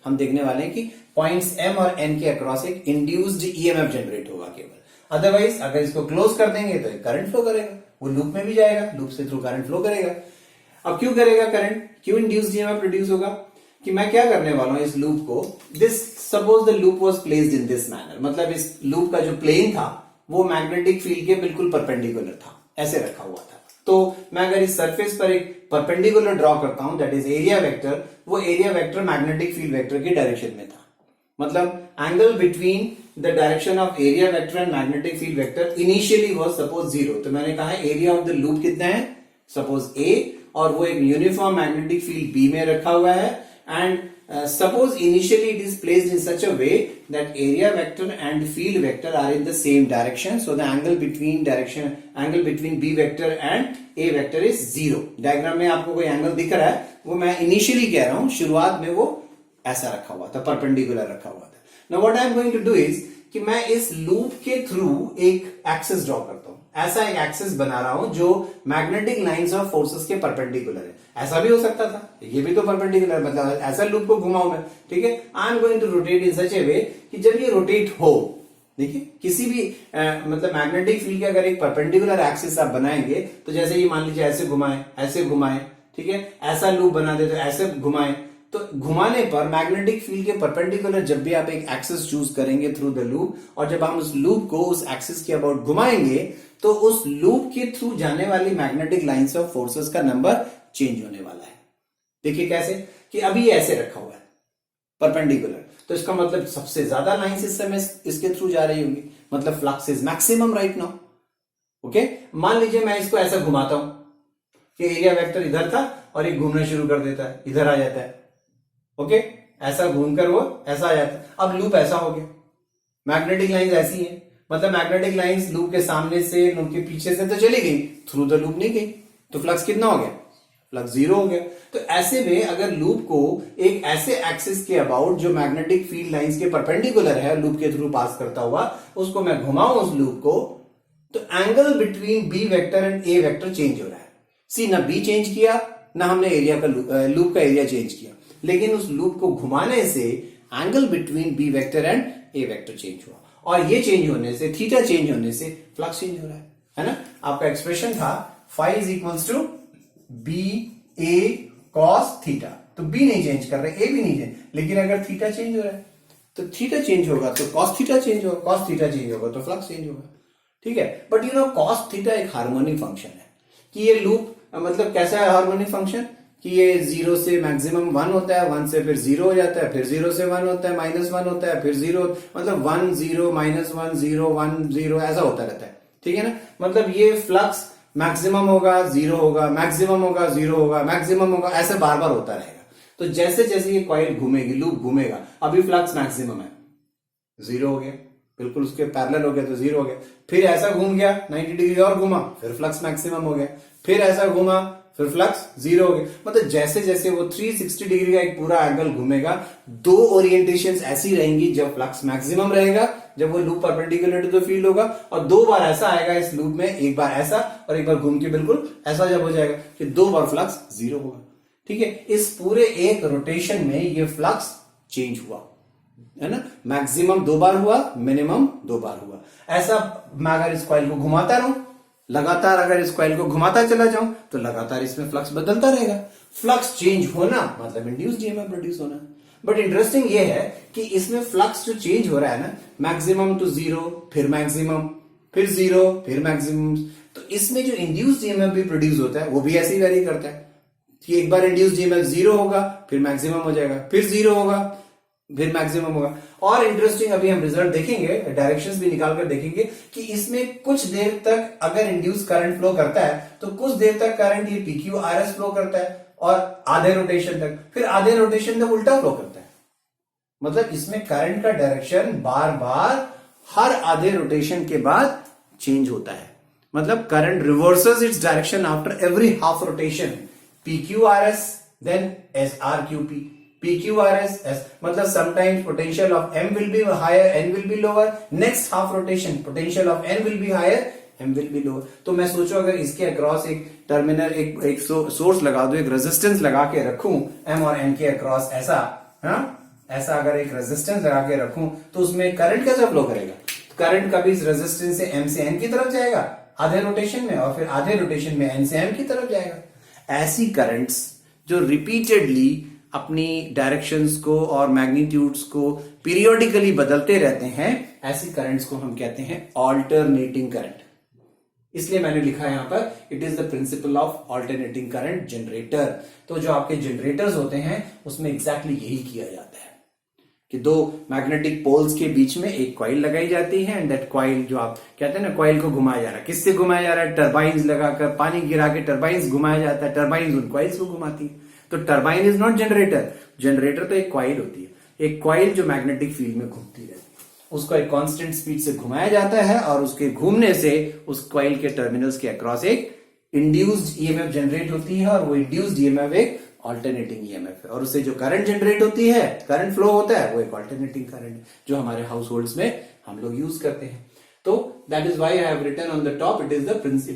हम देखने वाले हैं कि पॉइंट्स एम और एन के अक्रॉस एक इंड्यूस्ड ईएमएफ जनरेट होगा केवल. अदरवाइज अगर इसको क्लोज कर देंगे तो करंट फ्लो करेगा, वो लूप में भी जाएगा, लूप से थ्रू करंट फ्लो करेगा. अब क्यों करेगा करंट, क्यों इंड्यूस्ड ईएमएफ प्रोड्यूस होगा? कि मैं क्या करने वाला हूं इस लूप को, this suppose the loop was placed in this manner. मतलब इस लूप का जो प्लेन था वो मैग्नेटिक फील्ड के बिल्कुल परपेंडिकुलर था, ऐसे रखा हुआ था. तो मैं अगर इस सरफेस पर एक परपेंडिकुलर ड्रॉ करता हूं, दैट इज एरिया वेक्टर, वो area vector magnetic field vector की डायरेक्शन में था. मतलब angle between the direction of area vector and magnetic field vector initially was suppose 0. तो मैंने कहा एरिया ऑफ द लूप कितना है, सपोज a, और वो एक यूनिफॉर्म मैग्नेटिक फील्ड B में रखा हुआ है. And suppose initially it is placed in such a way that area vector and field vector are in the same direction, so the angle between B vector and A vector is 0. Diagram में आपको कोई angle दिख रहा है, वो मैं initially कह रहा हूं, शुरुआत में वो ऐसा रखा हुआ था, परपेंडिकुलर रखा हुआ था. Now what I am going to do is कि मैं इस लूप के थ्रू एक एक्सिस ड्रॉ करता हूं. ऐसा एक एक्सिस बना रहा हूं जो मैग्नेटिक लाइंस ऑफ फोर्सेस के परपेंडिकुलर है. ऐसा भी हो सकता था, ये भी तो परपेंडिकुलर, मतलब ऐसा लूप को घुमाऊं मैं, ठीक है. I am going to rotate in such a way कि जब ये रोटेट हो, देखिए किसी भी मतलब मैग्नेटिक फील्ड के अगर एक परपेंडिकुलर एक्सिस आप बनाएंगे तो जैसे ये मान लीजिए ऐसे घुमाएं, ठीक है, ऐसा लूप बना दे तो ऐसे घुमाएं, तो घुमाने पर मैग्नेटिक फील्ड के परपेंडिकुलर जब भी आप एक एक्सिस चूज करेंगे थ्रू द लूप, और जब हम उस लूप को उस एक्सिस के अबाउट घुमाएंगे तो उस लूप के थ्रू जाने वाली मैग्नेटिक लाइंस ऑफ फोर्सेस का नंबर चेंज होने वाला है. देखिए कैसे, कि अभी ये ऐसे रखा हुआ है परपेंडिकुलर, तो इसका मतलब सबसे ज्यादा लाइंस इस समय इसके थ्रू जा रही होंगी, मतलब flux is maximum right now. Okay, मान लीजिए मैं इसको ऐसा घुमाता हूं कि एरिया वेक्टर इधर था और ये घूमना शुरू कर देता है, इधर आ जाता है. ओके, ऐसा घूमकर वो ऐसा आ जाता है. अब लूप ऐसा हो गया, मैग्नेटिक लाइंस ऐसी हैं, मतलब मैग्नेटिक लाइंस लूप के सामने से, लूप के पीछे से तो चली गई, थ्रू द लूप नहीं गई, तो फ्लक्स कितना हो गया, फ्लक्स 0 हो गया. तो ऐसे में अगर लूप को एक ऐसे एक्सिस के अबाउट जो मैग्नेटिक फील्ड लाइंस के परपेंडिकुलर है, लूप के थ्रू पास करता हुआ, उसको मैं घुमाऊं उस लूप को, तो angle between B vector and A vector change हो रहा है. सी, ना बी चेंज किया, ना हमने एरिया का लूप का एरिया चेंज किया, लेकिन उस लूप को घुमाने से angle between B vector and A vector change हुआ, और ये चेंज होने से, थीटा चेंज होने से फ्लक्स चेंज हो रहा है ना. आपका एक्सप्रेशन था phi is equals to B A cos theta. तो बी नहीं चेंज कर रहे, ए भी नहीं चेंज, लेकिन अगर थीटा चेंज हो रहा है तो थीटा चेंज होगा, तो कॉस थीटा चेंज होगा, कॉस थीटा चेंज होगा तो फ्लक्स चेंज होगा, ठीक है. But you no cos theta एक हार्मोनिक फंक्शन है, कि ये लूप मतलब कैसा है हार्मोनिक फंक्शन, कि ये 0 से मैक्सिमम 1 होता है, 1 से फिर 0 हो जाता है, फिर 0 से 1 होता है, -1 होता है, फिर 0, मतलब 1 0 -1 0 1 0 ऐसा होता रहता है, ठीक है ना. मतलब ये फ्लक्स मैक्सिमम होगा, 0 होगा, मैक्सिमम होगा, 0 होगा, मैक्सिमम होगा, ऐसे बार बार होता रहेगा. तो जैसे जैसे ये कॉइल घूमेगी, लूप घूमेगा, अभी फ्लक्स मैक्सिमम है, 0 हो गया, बिल्कुल उसके पैरेलल हो गया तो 0 हो गया. फिर ऐसा घूम गया 90 डिग्री और घूमा, फिर फ्लक्स मैक्सिमम हो गया, फिर ऐसा घूमा, फिर फ्लक्स 0 हो गया. मतलब जैसे जैसे वो 360 डिग्री का एक पूरा एंगल घूमेगा, 2 ओरिएंटेशंस ऐसी रहेंगी जब फ्लक्स मैक्सिमम रहेगा, जब वो loop perpendicular to the field होगा, और 2 बार ऐसा आएगा इस लूप में, एक बार ऐसा और एक बार घूम के बिल्कुल ऐसा जब हो जाएगा कि 2 बार फ्लक्स 0 होगा, ठीक है. इस पूरे एक रोटेशन में ये फ्लक्स चेंज हुआ है ना. मैक्सिमम 2 बार हुआ, मिनिमम 2 बार हुआ. ऐसा मैं अगर इस कॉइल को घुमाता रहूं लगातार, अगर इस कॉइल को घुमाता चला जाऊं तो लगातार इसमें फ्लक्स बदलता रहेगा. फ्लक्स चेंज होना मतलब इंड्यूस्ड ईएमएफ प्रोड्यूस होना. बट इंटरेस्टिंग ये है कि इसमें फ्लक्स जो चेंज हो रहा है ना, मैक्सिमम टू 0, फिर मैक्सिमम, फिर 0, फिर मैक्सिमम, तो इसमें जो इंड्यूस्ड ईएमएफ भी प्रोड्यूस होता है वो भी ऐसे ही वेरी करता है कि एक बार इंड्यूस्ड ईएमएफ जीरो होगा, फिर मैक्सिमम हो जाएगा, फिर जीरो होगा, फिर मैक्सिमम होगा। और इंटरेस्टिंग, अभी हम रिजल्ट देखेंगे, डायरेक्शंस भी निकाल कर देखेंगे कि इसमें कुछ देर तक अगर इंड्यूस करंट फ्लो करता है तो कुछ देर तक करंट ये PQRS फ्लो करता है और आधे रोटेशन तक, फिर आधे रोटेशन तक उल्टा फ्लो करता है। मतलब इसमें करंट का डायरेक्शन बार बार हर आधे रोटेशन के बाद चेंज होता है। मतलब current reverses its direction after every half rotation. PQRS then SRQP, PQRS S, मतलब sometimes potential of M will be higher, N will be lower, next half rotation potential of N will be higher, M will be lower। तो मैं सोचो अगर इसके across एक terminal एक source लगा दो, एक रेजिस्टेंस लगा के रखूं M और N के अक्रॉस, ऐसा, हाँ, ऐसा अगर एक रेजिस्टेंस लगा के रखूं तो उसमें करंट कैसा फ्लो करेगा? करंट कभी इस रेजिस्टेंस से M से N की तरफ जाएगा आधे रोटेशन में, और फिर आधे रोटेशन में N से M की तरफ जाएगा। ऐसी करंट्स जो रिपीटेडली अपनी डायरेक्शंस को और मैग्नीट्यूड्स को पीरियोडिकली बदलते रहते हैं, ऐसी करंट्स को हम कहते हैं ऑल्टरनेटिंग करंट। इसलिए मैंने लिखा है यहां पर, it is the principle of alternating current generator. तो जो आपके जनरेटर्स होते हैं उसमें एग्जैक्टली यही किया जाता है कि दो मैग्नेटिक पोल्स के बीच में एक कॉइल लगाई जाती है, एंड दैट कॉइल, जो आप कहते हैं ना कॉइल को घुमाया जा रहा है, किससे घुमाया जा रहा है? टरबाइन्स लगाकर, पानी गिरा के टरबाइन्स घुमाया जाता है, टरबाइन्स उन कॉइल्स को घुमाती है। तो turbine is not generator, generator तो एक कॉइल होती है, एक कॉइल जो मैग्नेटिक फील्ड में घूमती रहती है, उसको एक कांस्टेंट स्पीड से घुमाया जाता है और उसके घूमने से उस कॉइल के टर्मिनल्स के अक्रॉस एक इंड्यूस्ड ईएमएफ जनरेट होती है, और वो इंड्यूस्ड ईएमएफ एक ऑल्टरनेटिंग ईएमएफ है, और उससे जो करंट जनरेट होती है, करंट फ्लो होता है, वो एक ऑल्टरनेटिंग करंट जो हमारे हाउस होल्ड्स में हम लोग यूज करते हैं। तो that is why I have written on the top, it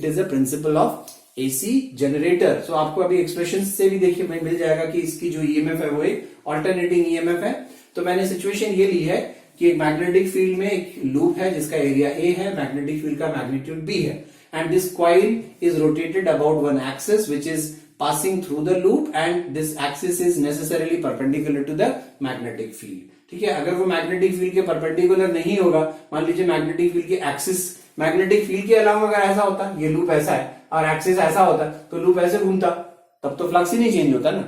is the principle of AC generator. So आपको अभी एक्सप्रेशन से भी देखिए मिल जाएगा कि इसकी जो ईएमएफ है वो एक ऑल्टरनेटिंग ईएमएफ है। तो मैंने सिचुएशन ये ली है कि एक मैग्नेटिक फील्ड में एक लूप है जिसका एरिया A है, मैग्नेटिक फील्ड का मैग्नीट्यूड B है, and this coil is rotated about one axis which is passing through the loop, and this axis is necessarily perpendicular to the magnetic field। ठीक है, अगर वो magnetic field के perpendicular नहीं होगा, मान लीजिए मैग्नेटिक फील्ड के एक्सिस, मैग्नेटिक फील्ड के अलावा अगर ऐसा होता, ये लूप ऐसा है और एक्सिस ऐसा होता, तो लूप ऐसे घूमता, तब तो फ्लक्स ही नहीं चेंज होता ना,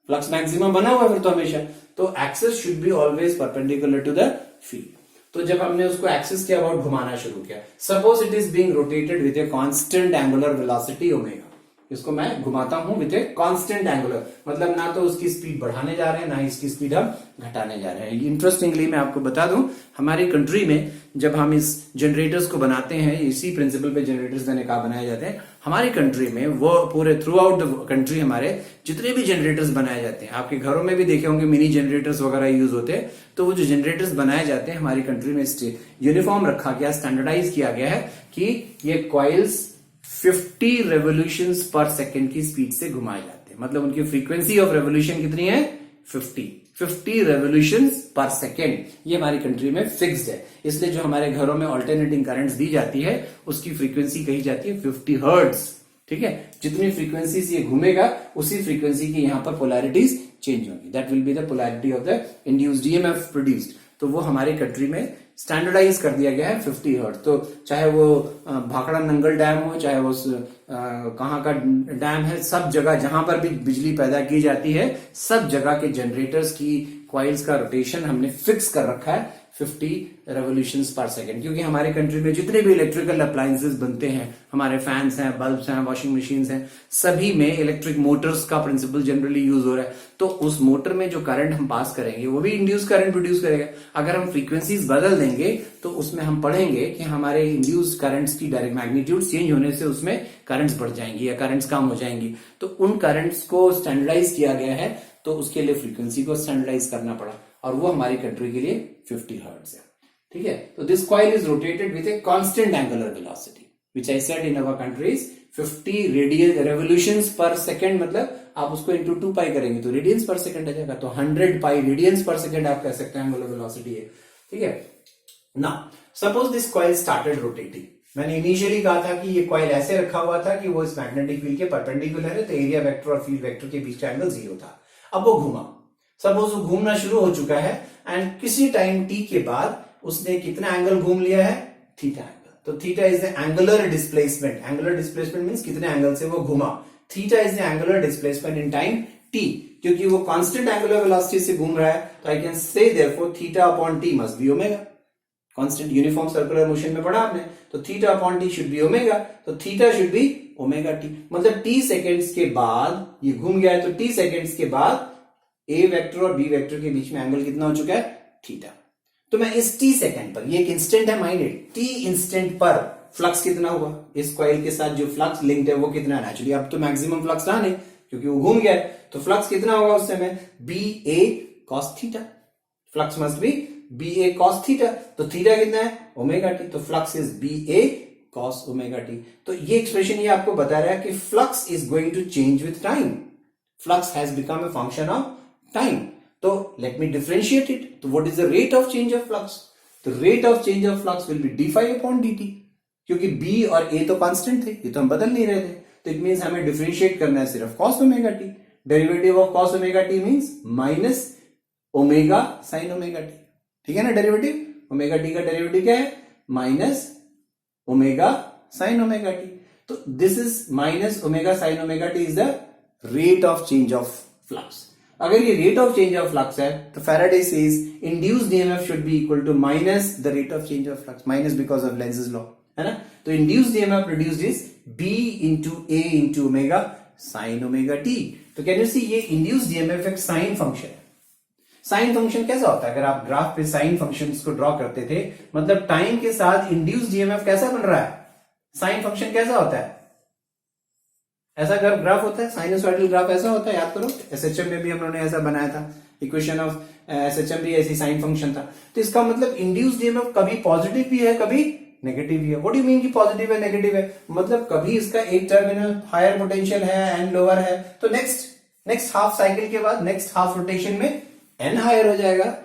फ्लक्स मैक्सिमम बना हुआ फिर तो हमेशा। तो axis should be always perpendicular to the field. तो जब हमने उसको एक्सिस के अबाउट घुमाना शुरू किया, suppose it is being rotated with a constant angular velocity omega, इसको मैं घुमाता हूं विद ए कांस्टेंट एंगुलर, मतलब ना तो उसकी स्पीड बढ़ाने जा रहे हैं, ना ही इसकी स्पीड हम घटाने जा रहे हैं। इंटरेस्टिंगली मैं आपको बता दूं, हमारी कंट्री में जब हम इस जनरेटर्स को बनाते हैं, इसी प्रिंसिपल पे जनरेटर्स मैंने कहा बनाए जाते हैं, हमारी कंट्री में वो पूरे थ्रू आउट द कंट्री हमारे जितने भी जनरेटर्स बनाए जाते हैं, आपके घरों में भी देखे होंगे मिनी जनरेटर्स वगैरह यूज होते हैं, तो वो जो जनरेटर्स बनाए जाते हैं हमारी कंट्री में यूनिफॉर्म रखा गया, स्टैंडर्डाइज किया गया है कि ये कॉइल्स 50 रेवोल्यूशंस पर सेकेंड की स्पीड से घुमाए जाते हैं। मतलब उनकी फ्रीक्वेंसी ऑफ रेवोल्यूशन कितनी है? 50 रेवोल्यूशंस पर सेकेंड। ये हमारी कंट्री में फिक्स्ड है, इसलिए जो हमारे घरों में ऑल्टरनेटिंग करंट्स दी जाती है उसकी फ्रीक्वेंसी कही जाती है 50 हर्ट्ज। ठीक है, जितनी फ्रीक्वेंसी से ये घूमेगा उसी फ्रीक्वेंसी की यहां पर पोलैरिटीज चेंज होंगी, that will be the polarity of the induced EMF produced. तो वो हमारे कंट्री में स्टैंडर्डाइज कर दिया गया है 50 हर्ट्ज। तो चाहे वो भाखड़ा नंगल डैम हो, चाहे वो कहाँ का डैम है, सब जगह जहां पर भी बिजली पैदा की जाती है, सब जगह के जनरेटर्स की कॉइल्स का रोटेशन हमने फिक्स कर रखा है 50 रेवोल्यूशंस पर सेकेंड। क्योंकि हमारे कंट्री में जितने भी इलेक्ट्रिकल अप्लायंसेस बनते हैं, हमारे फैंस हैं, बल्ब्स हैं, वॉशिंग मशीन्स हैं, सभी में इलेक्ट्रिक मोटर्स का प्रिंसिपल जनरली यूज हो रहा है। तो उस मोटर में जो करंट हम पास करेंगे वो भी इंड्यूस करंट प्रोड्यूस करेगा। अगर हम फ्रीक्वेंसीज बदल देंगे तो उसमें हम पढ़ेंगे कि हमारे इंड्यूस करंट्स की डायरेक्ट मैग्नीट्यूड चेंज होने से उसमें करंट्स बढ़ जाएंगी या करंट्स कम हो जाएंगी। तो उन करंट्स को स्टैंडर्डाइज किया गया है, तो उसके लिए फ्रीक्वेंसी को स्टैंडर्डाइज करना पड़ा, और वो हमारी कंट्री के लिए 50 हर्ट्ज है। ठीक है, तो this coil is rotated with a constant angular velocity which I said in our country is 50 revolutions पर सेकंड। मतलब आप उसको इंटू 2 पाई करेंगे तो रेडियंस पर सेकंड आ जाएगा, तो 100 पाई रेडियंस पर सेकंड आप कह सकते हैं एंगुलर वेलोसिटी है। ठीक है, now suppose this coil started rotating. मैंने इनिशियली कहा था कि ये कॉइल ऐसे रखा हुआ था कि वो इस मैग्नेटिक फील्ड के परपेंडिकुलर है, तो एरिया वेक्टर और फील्ड वेक्टर के बीच का एंगल 0 था। अब वो घूमा, सपोज वो घूमना शुरू हो चुका है, एंड किसी टाइम t के बाद उसने कितना एंगल घूम लिया है? Theta angle. तो theta is the angular displacement. Angular displacement means कितने एंगल से वो घुमा। Theta is the angular displacement in time t, क्योंकि वो कांस्टेंट एंगुलर वेलोसिटी से घूम रहा है, तो I can say therefore theta upon t must be omega. Constant uniform circular motion में पढ़ा आपने, तो theta upon t should be omega, तो theta should be omega t। मतलब t सेकेंड्स के बाद ये घूम गया है, तो t सेकेंड्स के बाद a वेक्टर और b वेक्टर के बीच में एंगल कितना हो चुका है, थीटा। तो मैं इस t सेकेंड पर, ये एक इंस्टेंट है माइंडेड, t इंस्टेंट पर फ्लक्स कितना हुआ, इस कॉइल के साथ जो फ्लक्स लिंक्ड है वो कितना है। एक्चुअली अब तो मैक्सिमम फ्लक्स रहा नहीं क्योंकि वो घूम गया है, तो फ्लक्स कितना होगा उस समय, ba cos theta. Flux must be ba cos theta, तो थीटा कितना है, ओमेगा टी, तो flux is ba cos omega T. तो ये एक्सप्रेशन ये आपको बता रहा है कि flux is going to change with time. Flux has become a function of time. तो लेट मी डिफरेंशिएट इट। तो what is the rate of change of flux, the rate of change of flux will be d5 upon dt, क्योंकि b और a तो constant थे, ये तो हम बदल नहीं रहे थे, तो इट मींस हमें डिफरेंशिएट करना है सिर्फ cos omega t। Derivative of cos omega t means minus omega sin omega t, ठीक है ना। डेरिवेटिव ओमेगा t का डेरिवेटिव क्या है, minus omega sin omega t। तो this is minus omega sin omega t is the rate of change of flux. अगर ये rate of change of flux है तो Faraday says induced EMF should be equal to minus the rate of change of flux, minus because of Lenz's law, है ना। तो induced EMF produced is b into a into omega sine omega t। तो can you see ये induced EMF एक sine function है। Sine function कैसा होता है, अगर आप ग्राफ पे साइन फंक्शंस को ड्रॉ करते थे, मतलब टाइम के साथ इंड्यूस्ड ईएमएफ कैसा बन रहा है, साइन फंक्शन कैसा होता है, ऐसा ग्राफ होता है, साइनसॉइडल ग्राफ ऐसा होता है, याद करो एसएचएम में भी हम लोगों ने ऐसा बनाया था, इक्वेशन ऑफ एसएचएम भी ऐसी साइन फंक्शन था। तो इसका मतलब इंड्यूस्ड ईएमएफ कभी पॉजिटिव भी है कभी नेगेटिव भी है। व्हाट डू यू मीन कि पॉजिटिव है नेगेटिव है, मतलब कभी इसका एक टर्मिनल हायर पोटेंशियल है एंड लोअर है, तो नेक्स्ट हाफ साइकिल के बाद नेक्स्ट हाफ रोटेशन में एन हायर हो जाएगा,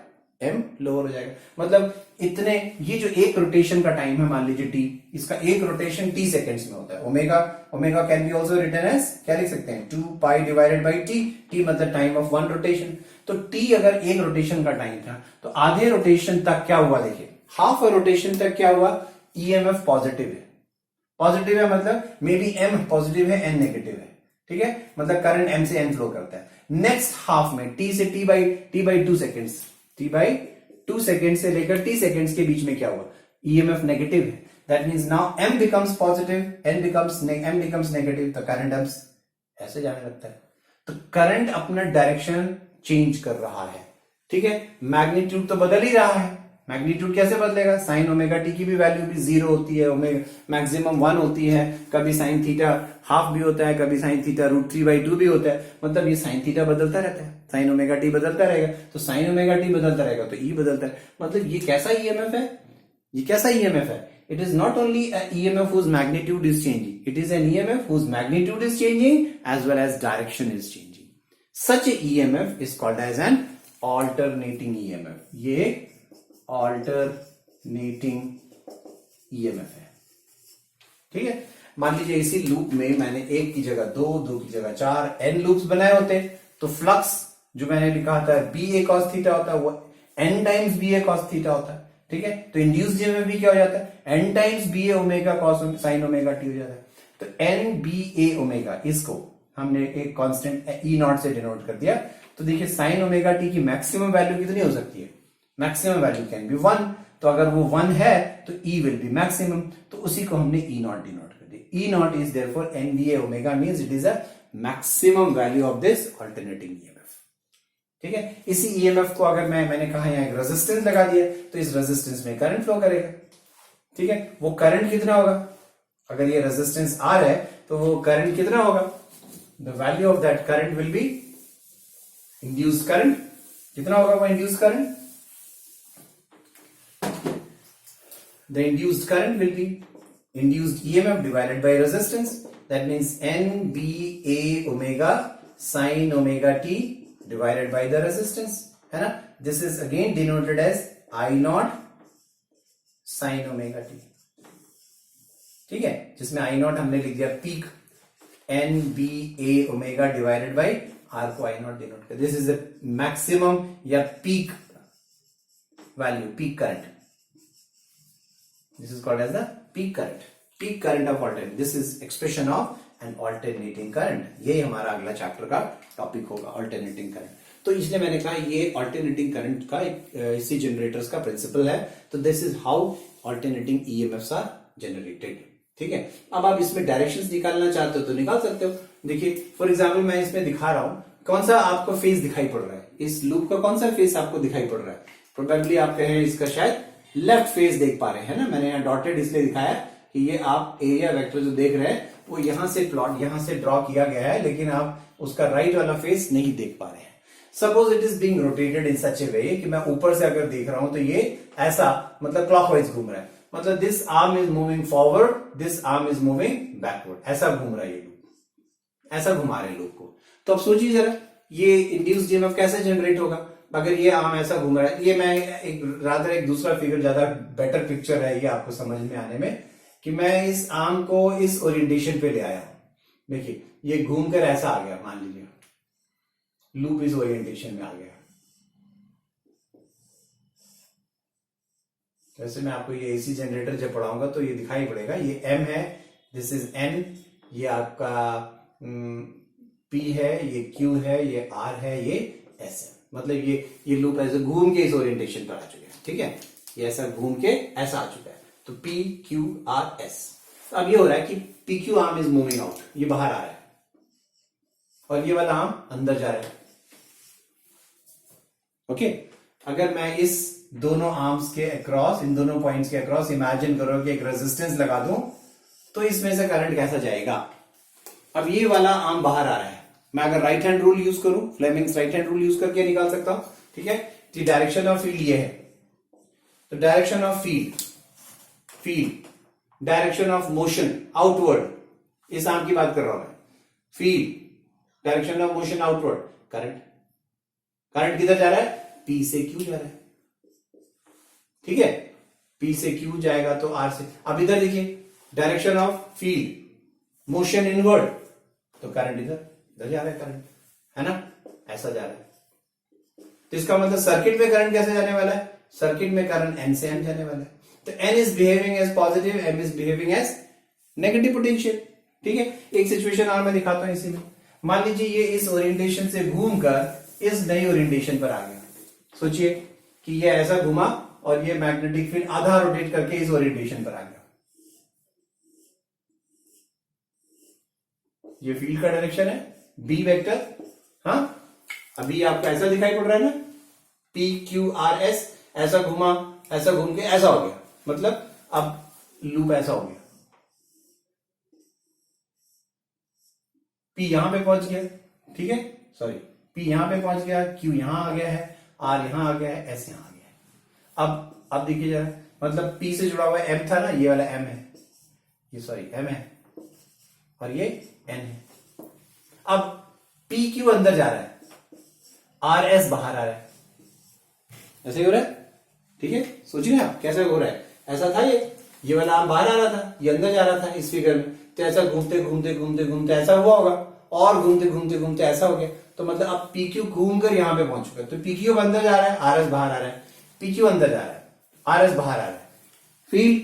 एम लोअर हो जाएगा। मतलब इतने, ये जो एक रोटेशन का टाइम है मान लीजिए टी, इसका एक रोटेशन टी सेकेंड्स में होता है। Omega can be also written as, क्या लिख सकते हैं, 2 pi divided by T, T मतलब टाइम ऑफ वन रोटेशन। तो टी अगर एक रोटेशन का टाइम था तो आधे रोटेशन तक क्या हुआ, देखिए हाफ रोटेशन तक क्या हुआ, ईएमएफ पॉजिटिव है। पॉजिटिव है मतलब मे बी एम पॉजिटिव है एन नेगेटिव है, ठीक है, मतलब करंट एम से एन फ्लो करता है। नेक्स्ट हाफ में टी से T by 2 seconds, T by 2 second से लेकर टी सेकेंड्स के बीच में क्या हुआ, ईएमएफ नेगेटिव है। That means now M becomes positive, M becomes negative, तो करंट ऐसे जाने लगता है। तो करंट अपना डायरेक्शन चेंज कर रहा है, ठीक है। मैग्नीट्यूड तो बदल ही रहा है। मैग्नीट्यूड कैसे बदलेगा, साइन ओमेगा टी की भी वैल्यू भी 0 होती है, ओमेगा मैक्सिमम 1 होती है, कभी साइन थीटा हाफ भी होता है, कभी साइन थीटा √3/2 भी होता है। मतलब ये साइन थीटा बदलता रहता है, साइन ओमेगा टी बदलता रहेगा, तो साइन ओमेगा टी बदलता रहेगा तो ई बदलता है। मतलब ये कैसा ईएमएफ है, ये कैसा ईएमएफ है, it is not only a EMF whose magnitude is changing, it is an EMF whose magnitude is changing as well as direction is changing. Such EMF is called as an alternating EMF. ये alternating EMF है, ठीक है। मान लीजिए इसी loop में मैंने एक की जगह 2 की जगह 4 एन लूप्स बनाए होते, तो फ्लक्स जो मैंने लिखा था ba cos थीटा होता है, वो n times ba cos theta होता है, ठीक है। तो इंड्यूस्ड ईएमएफ भी क्या हो जाता है, n times ba omega cos sin omega t हो जाता है। तो n ba ओमेगा, इसको हमने एक कांस्टेंट E0 से डिनोट कर दिया। तो देखिए साइन ओमेगा t की मैक्सिमम वैल्यू कितनी हो सकती है, मैक्सिमम वैल्यू कैन बी 1। तो अगर वो 1 है तो E विल बी मैक्सिमम, तो उसी को हमने E0 डिनोट कर दिया। E0 is therefore NBA omega, means it is a maximum value of this alternating EMF, ठीक है। इसी ईएमएफ को अगर मैंने कहा यहाँ एक रेजिस्टेंस लगा दिया, तो इस रेजिस्टेंस में करंट फ्लो करेगा, ठीक है। वो करंट कितना होगा, अगर ये रेजिस्टेंस R है तो वो करंट कितना होगा, the value of that current will be induced current. कितना होगा वो induced current, the induced current will be induced EMF divided by resistance. That means NBA omega sin omega t divided by the resistance, है ना। This is again denoted as I0 sin omega t, ठीक है, जिसमें I0 हमने लिख दिया peak, NBA omega divided by R को I0 denote कर। दिस इज द मैक्सिमम या peak value, peak current, This is called as the peak current. Peak current of alternating. This is expression of an alternating current. ये हमारा अगला chapter का topic होगा, alternating current. तो इसलिए मैंने कहा ये alternating current का एक AC generators का प्रिंसिपल है. तो this is how alternating EMFs are generated. ठीक है. अब आप इसमें डायरेक्शंस निकालना चाहते हो तो निकाल सकते हो. देखिए फॉर एग्जाम्पल मैं इसमें दिखा रहा हूं, कौन सा आपको फेस दिखाई पड़ रहा है, इस लूप का कौन सा फेस आपको दिखाई पड़ रहा है. प्रोबेबली आप कहें इसका शायद लेफ्ट फेस देख पा रहे हैं ना. मैंने यहाँ डॉटेड इसलिए दिखाया कि ये आप एरिया वेक्टर जो देख रहे हैं वो यहां से प्लॉट यहां से ड्रॉ किया गया है, लेकिन आप उसका राइट वाला फेस नहीं देख पा रहे हैं. Suppose it is being rotated in such a way कि मैं ऊपर से अगर देख रहा हूं तो ये ऐसा मतलब क्लॉकवाइज घूम रहा है. मतलब this arm is moving forward, this arm is moving backward. ऐसा घूम रहा है ये लूप, ऐसा घुमा रहे हैं लूप को. तो अब सोचिए जरा ये इंड्यूस्ड ईएमएफ कैसे जनरेट होगा अगर ये आर्म ऐसा घूम रहा है. ये मैं एक दूसरा फिगर, ज्यादा बेटर पिक्चर है ये आपको समझ में आने में, कि मैं इस आर्म को इस ओरिएंटेशन पे ले आया हूं. देखिए ये घूमकर ऐसा आ गया, मान लीजिए लूप इस ओरिएंटेशन में आ गया. वैसे मैं आपको ये एसी जनरेटर जब पढ़ाऊंगा तो ये दिखाई पड़ेगा. ये एम है, दिस इज एन, ये आपका पी है, ये क्यू है, ये आर है, ये एस है. मतलब ये लूप ऐसे घूम के इस ओरिएंटेशन पर आ चुके हैं. ठीक है, ये ऐसा घूम के ऐसा आ चुका है. तो पी क्यू आर एस. अब ये हो रहा है कि P Q arm is moving out, ये बाहर आ रहा है, और ये वाला आर्म अंदर जा रहा है. ओके, अगर मैं इस दोनों आर्म्स के अक्रॉस, इन दोनों पॉइंट्स के अक्रॉस इमेजिन करो कि एक रेजिस्टेंस लगा दूं तो इसमें से करंट कैसा जाएगा. अब ये वाला आर्म बाहर आ रहा है. मैं अगर राइट हैंड रूल यूज करूं, Fleming's right hand rule use करके निकाल सकता हूं. ठीक है, तो डायरेक्शन ऑफ फील्ड ये है. तो direction of field, direction of motion outward, इस आर्म की बात कर रहा हूं मैं. Field, direction of motion outward, current किधर जा रहा है, पी से क्यू जा रहा है. ठीक है, पी से क्यू जाएगा तो आर से. अब इधर देखिए direction of field, motion inward, तो करंट इधर जा रहा है, करंट है ना, ऐसा जा रहा है. तो इसका मतलब सर्किट में करंट कैसे जाने वाला है, सर्किट में करंट एन से एम जाने वाला है. तो N is behaving as positive, M is behaving as negative potential. ठीक है, एक सिचुएशन और मैं दिखाता हूं इसी में. मान लीजिए ये इस ओरिएंटेशन से घूमकर इस नई ओरिएंटेशन पर आ गया. सोचिए कि ये ऐसा घुमा और ये मैग्नेटिक फील्ड आधा रोटेट करके इस ओरिएंटेशन पर आ गया. ये फील्ड का डायरेक्शन है बी वेक्टर. हाँ, अभी आपको ऐसा दिखाई पड़ रहा है ना, पी क्यू आर एस, ऐसा घुमा, ऐसा घूम के ऐसा हो गया. मतलब अब लूप ऐसा हो गया. पी यहां पे पहुंच गया. ठीक है, सॉरी, पी यहां पे पहुंच गया, क्यू यहां आ गया है, आर यहां आ गया है, एस यहां आ गया है. अब देखिए जरा, मतलब पी से जुड़ा हुआ एम था ना, ये वाला एम है, ये सॉरी एम है, और ये एन है. अब पी क्यू अंदर जा रहा है, आर एस बाहर आ रहा है. ऐसे ही हो रहा है. ठीक है, सोचिए आप कैसे हो रहा है. ऐसा था ये वाला आर्म बाहर आ रहा था, ये अंदर जा रहा था इस फिगर में. तो ऐसा घूमते घूमते घूमते घूमते ऐसा हुआ होगा, और घूमते घूमते घूमते ऐसा हो गया. तो मतलब अब पी क्यू घूम कर यहां पे पहुंच चुका है. तो पी क्यू अंदर जा रहा है, आर एस बाहर आ रहा है. पी क्यू अंदर जा रहा है, आर एस बाहर आ रहा है. फील्ड,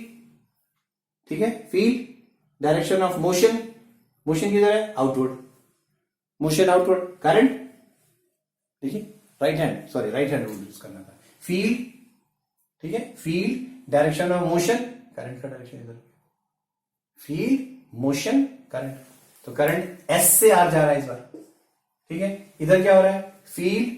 ठीक है, field, direction of motion, motion किधर है, आउटवर्ड, मोशन आउटवर्ड. करंट, देखिए राइट हैंड रूल यूज करना था. फील्ड, ठीक है, field, direction of motion, current का डायरेक्शन इधर, फील्ड, मोशन, करंट. तो करंट एस से आर जा रहा है इस बार. ठीक है, इधर क्या हो रहा है, field,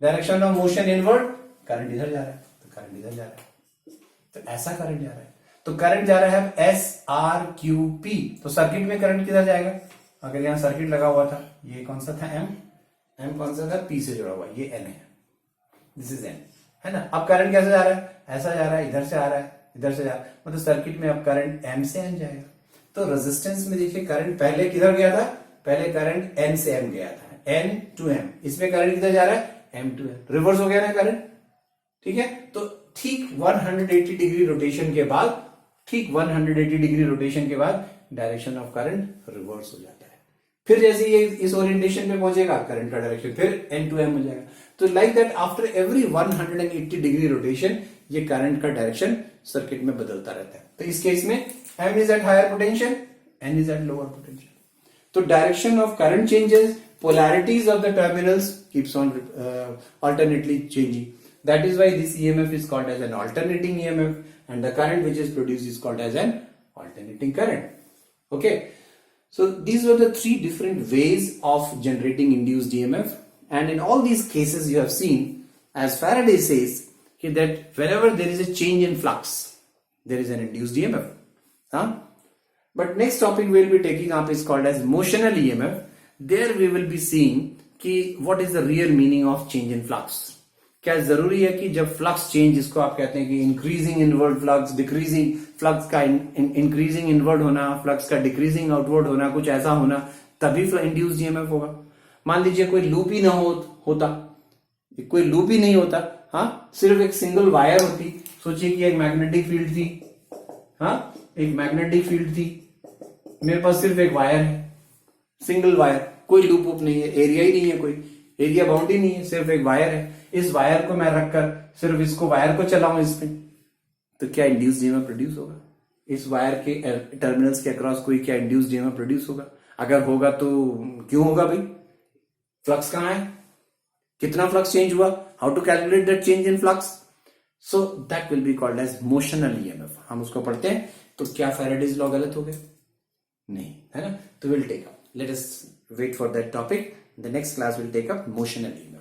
direction of motion inward, current इधर जा रहा है, तो करंट इधर जा रहा है. तो ऐसा करंट जा रहा है. तो करंट जा रहा है एस आर क्यू पी. तो सर्किट में करंट किधर जाएगा, अगर यहां सर्किट लगा हुआ था, ये कौन सा था, एम कौन सा था, पी से जुड़ा हुआ, ये एन है, दिस इज एन, है ना. अब करंट कैसे जा रहा है, ऐसा जा रहा है, इधर से आ रहा है, इधर से जा रहा है. मतलब सर्किट में अब करंट एम से एन जाएगा. तो रेजिस्टेंस में देखिए करंट पहले किधर गया था, पहले करंट एन से एम गया था, एन टू एम. इसमें करंट किधर जा रहा है, एम टू एन. रिवर्स हो गया ना करंट. ठीक है, तो ठीक 180 डिग्री रोटेशन के बाद, ठीक 180 डिग्री रोटेशन के बाद डायरेक्शन ऑफ करंट रिवर्स हो जाता है. फिर जैसे ये इस ओरिएंटेशन पे पहुंचेगा करंट का डायरेक्शन फिर n to m हो जाएगा। तो like that after every 180 degree rotation ये करंट का डायरेक्शन सर्किट में बदलता रहता है। तो इस केस में m is at higher potential, n is at lower potential. तो direction of current changes, polarities of the terminals keeps on alternately changing. That is why this EMF is called as an alternating EMF, and the current which is produced is called as an alternating current. Okay, so these were the three different ways of generating induced EMF, and in all these cases you have seen, as Faraday says, that whenever there is a change in flux, there is an induced EMF. But next topic we will be taking up is called as motional EMF. There we will be seeing कि what is the real meaning of change in flux. क्या जरूरी है कि जब flux change, जिसको आप कहते हैं कि increasing inward flux, decreasing flux का इंक्रीजिंग इनवर्ड होना, फ्लक्स का डिक्रीजिंग आउटवर्ड होना, कुछ ऐसा होना तभी इंड्यूस्ड ईएमएफ होगा। मान लीजिए कोई लूप ही ना होता, कोई लूप ही नहीं होता, हाँ, सिर्फ एक सिंगल वायर होती। सोचिए कि एक मैग्नेटिक फील्ड थी, हाँ, एक मैग्नेटिक फील्ड थी, मेरे पास सिर्फ एक वायर है, सिंगल वायर, कोई लूप वूप नहीं है, एरिया ही नहीं है, कोई एरिया बाउंड्री नहीं है, सिर्फ एक वायर है। इस वायर को मैं रखकर सिर्फ इसको वायर को चलाऊं इस पे, तो क्या इंड्यूस्ड ईएमएफ प्रोड्यूस होगा? इस वायर के टर्मिनल्स के अक्रॉस कोई क्या इंड्यूस्ड ईएमएफ प्रोड्यूस होगा? अगर होगा तो क्यों होगा भाई? फ्लक्स कहां है? कितना फ्लक्स चेंज हुआ? How to calculate that change in flux? So that will be called as motional EMF. हम उसको पढ़ते हैं। तो क्या फैराडेज लॉ गलत हो गए? नहीं, है ना? तो will take up, let us wait for that topic. The next class will take up motional EMF.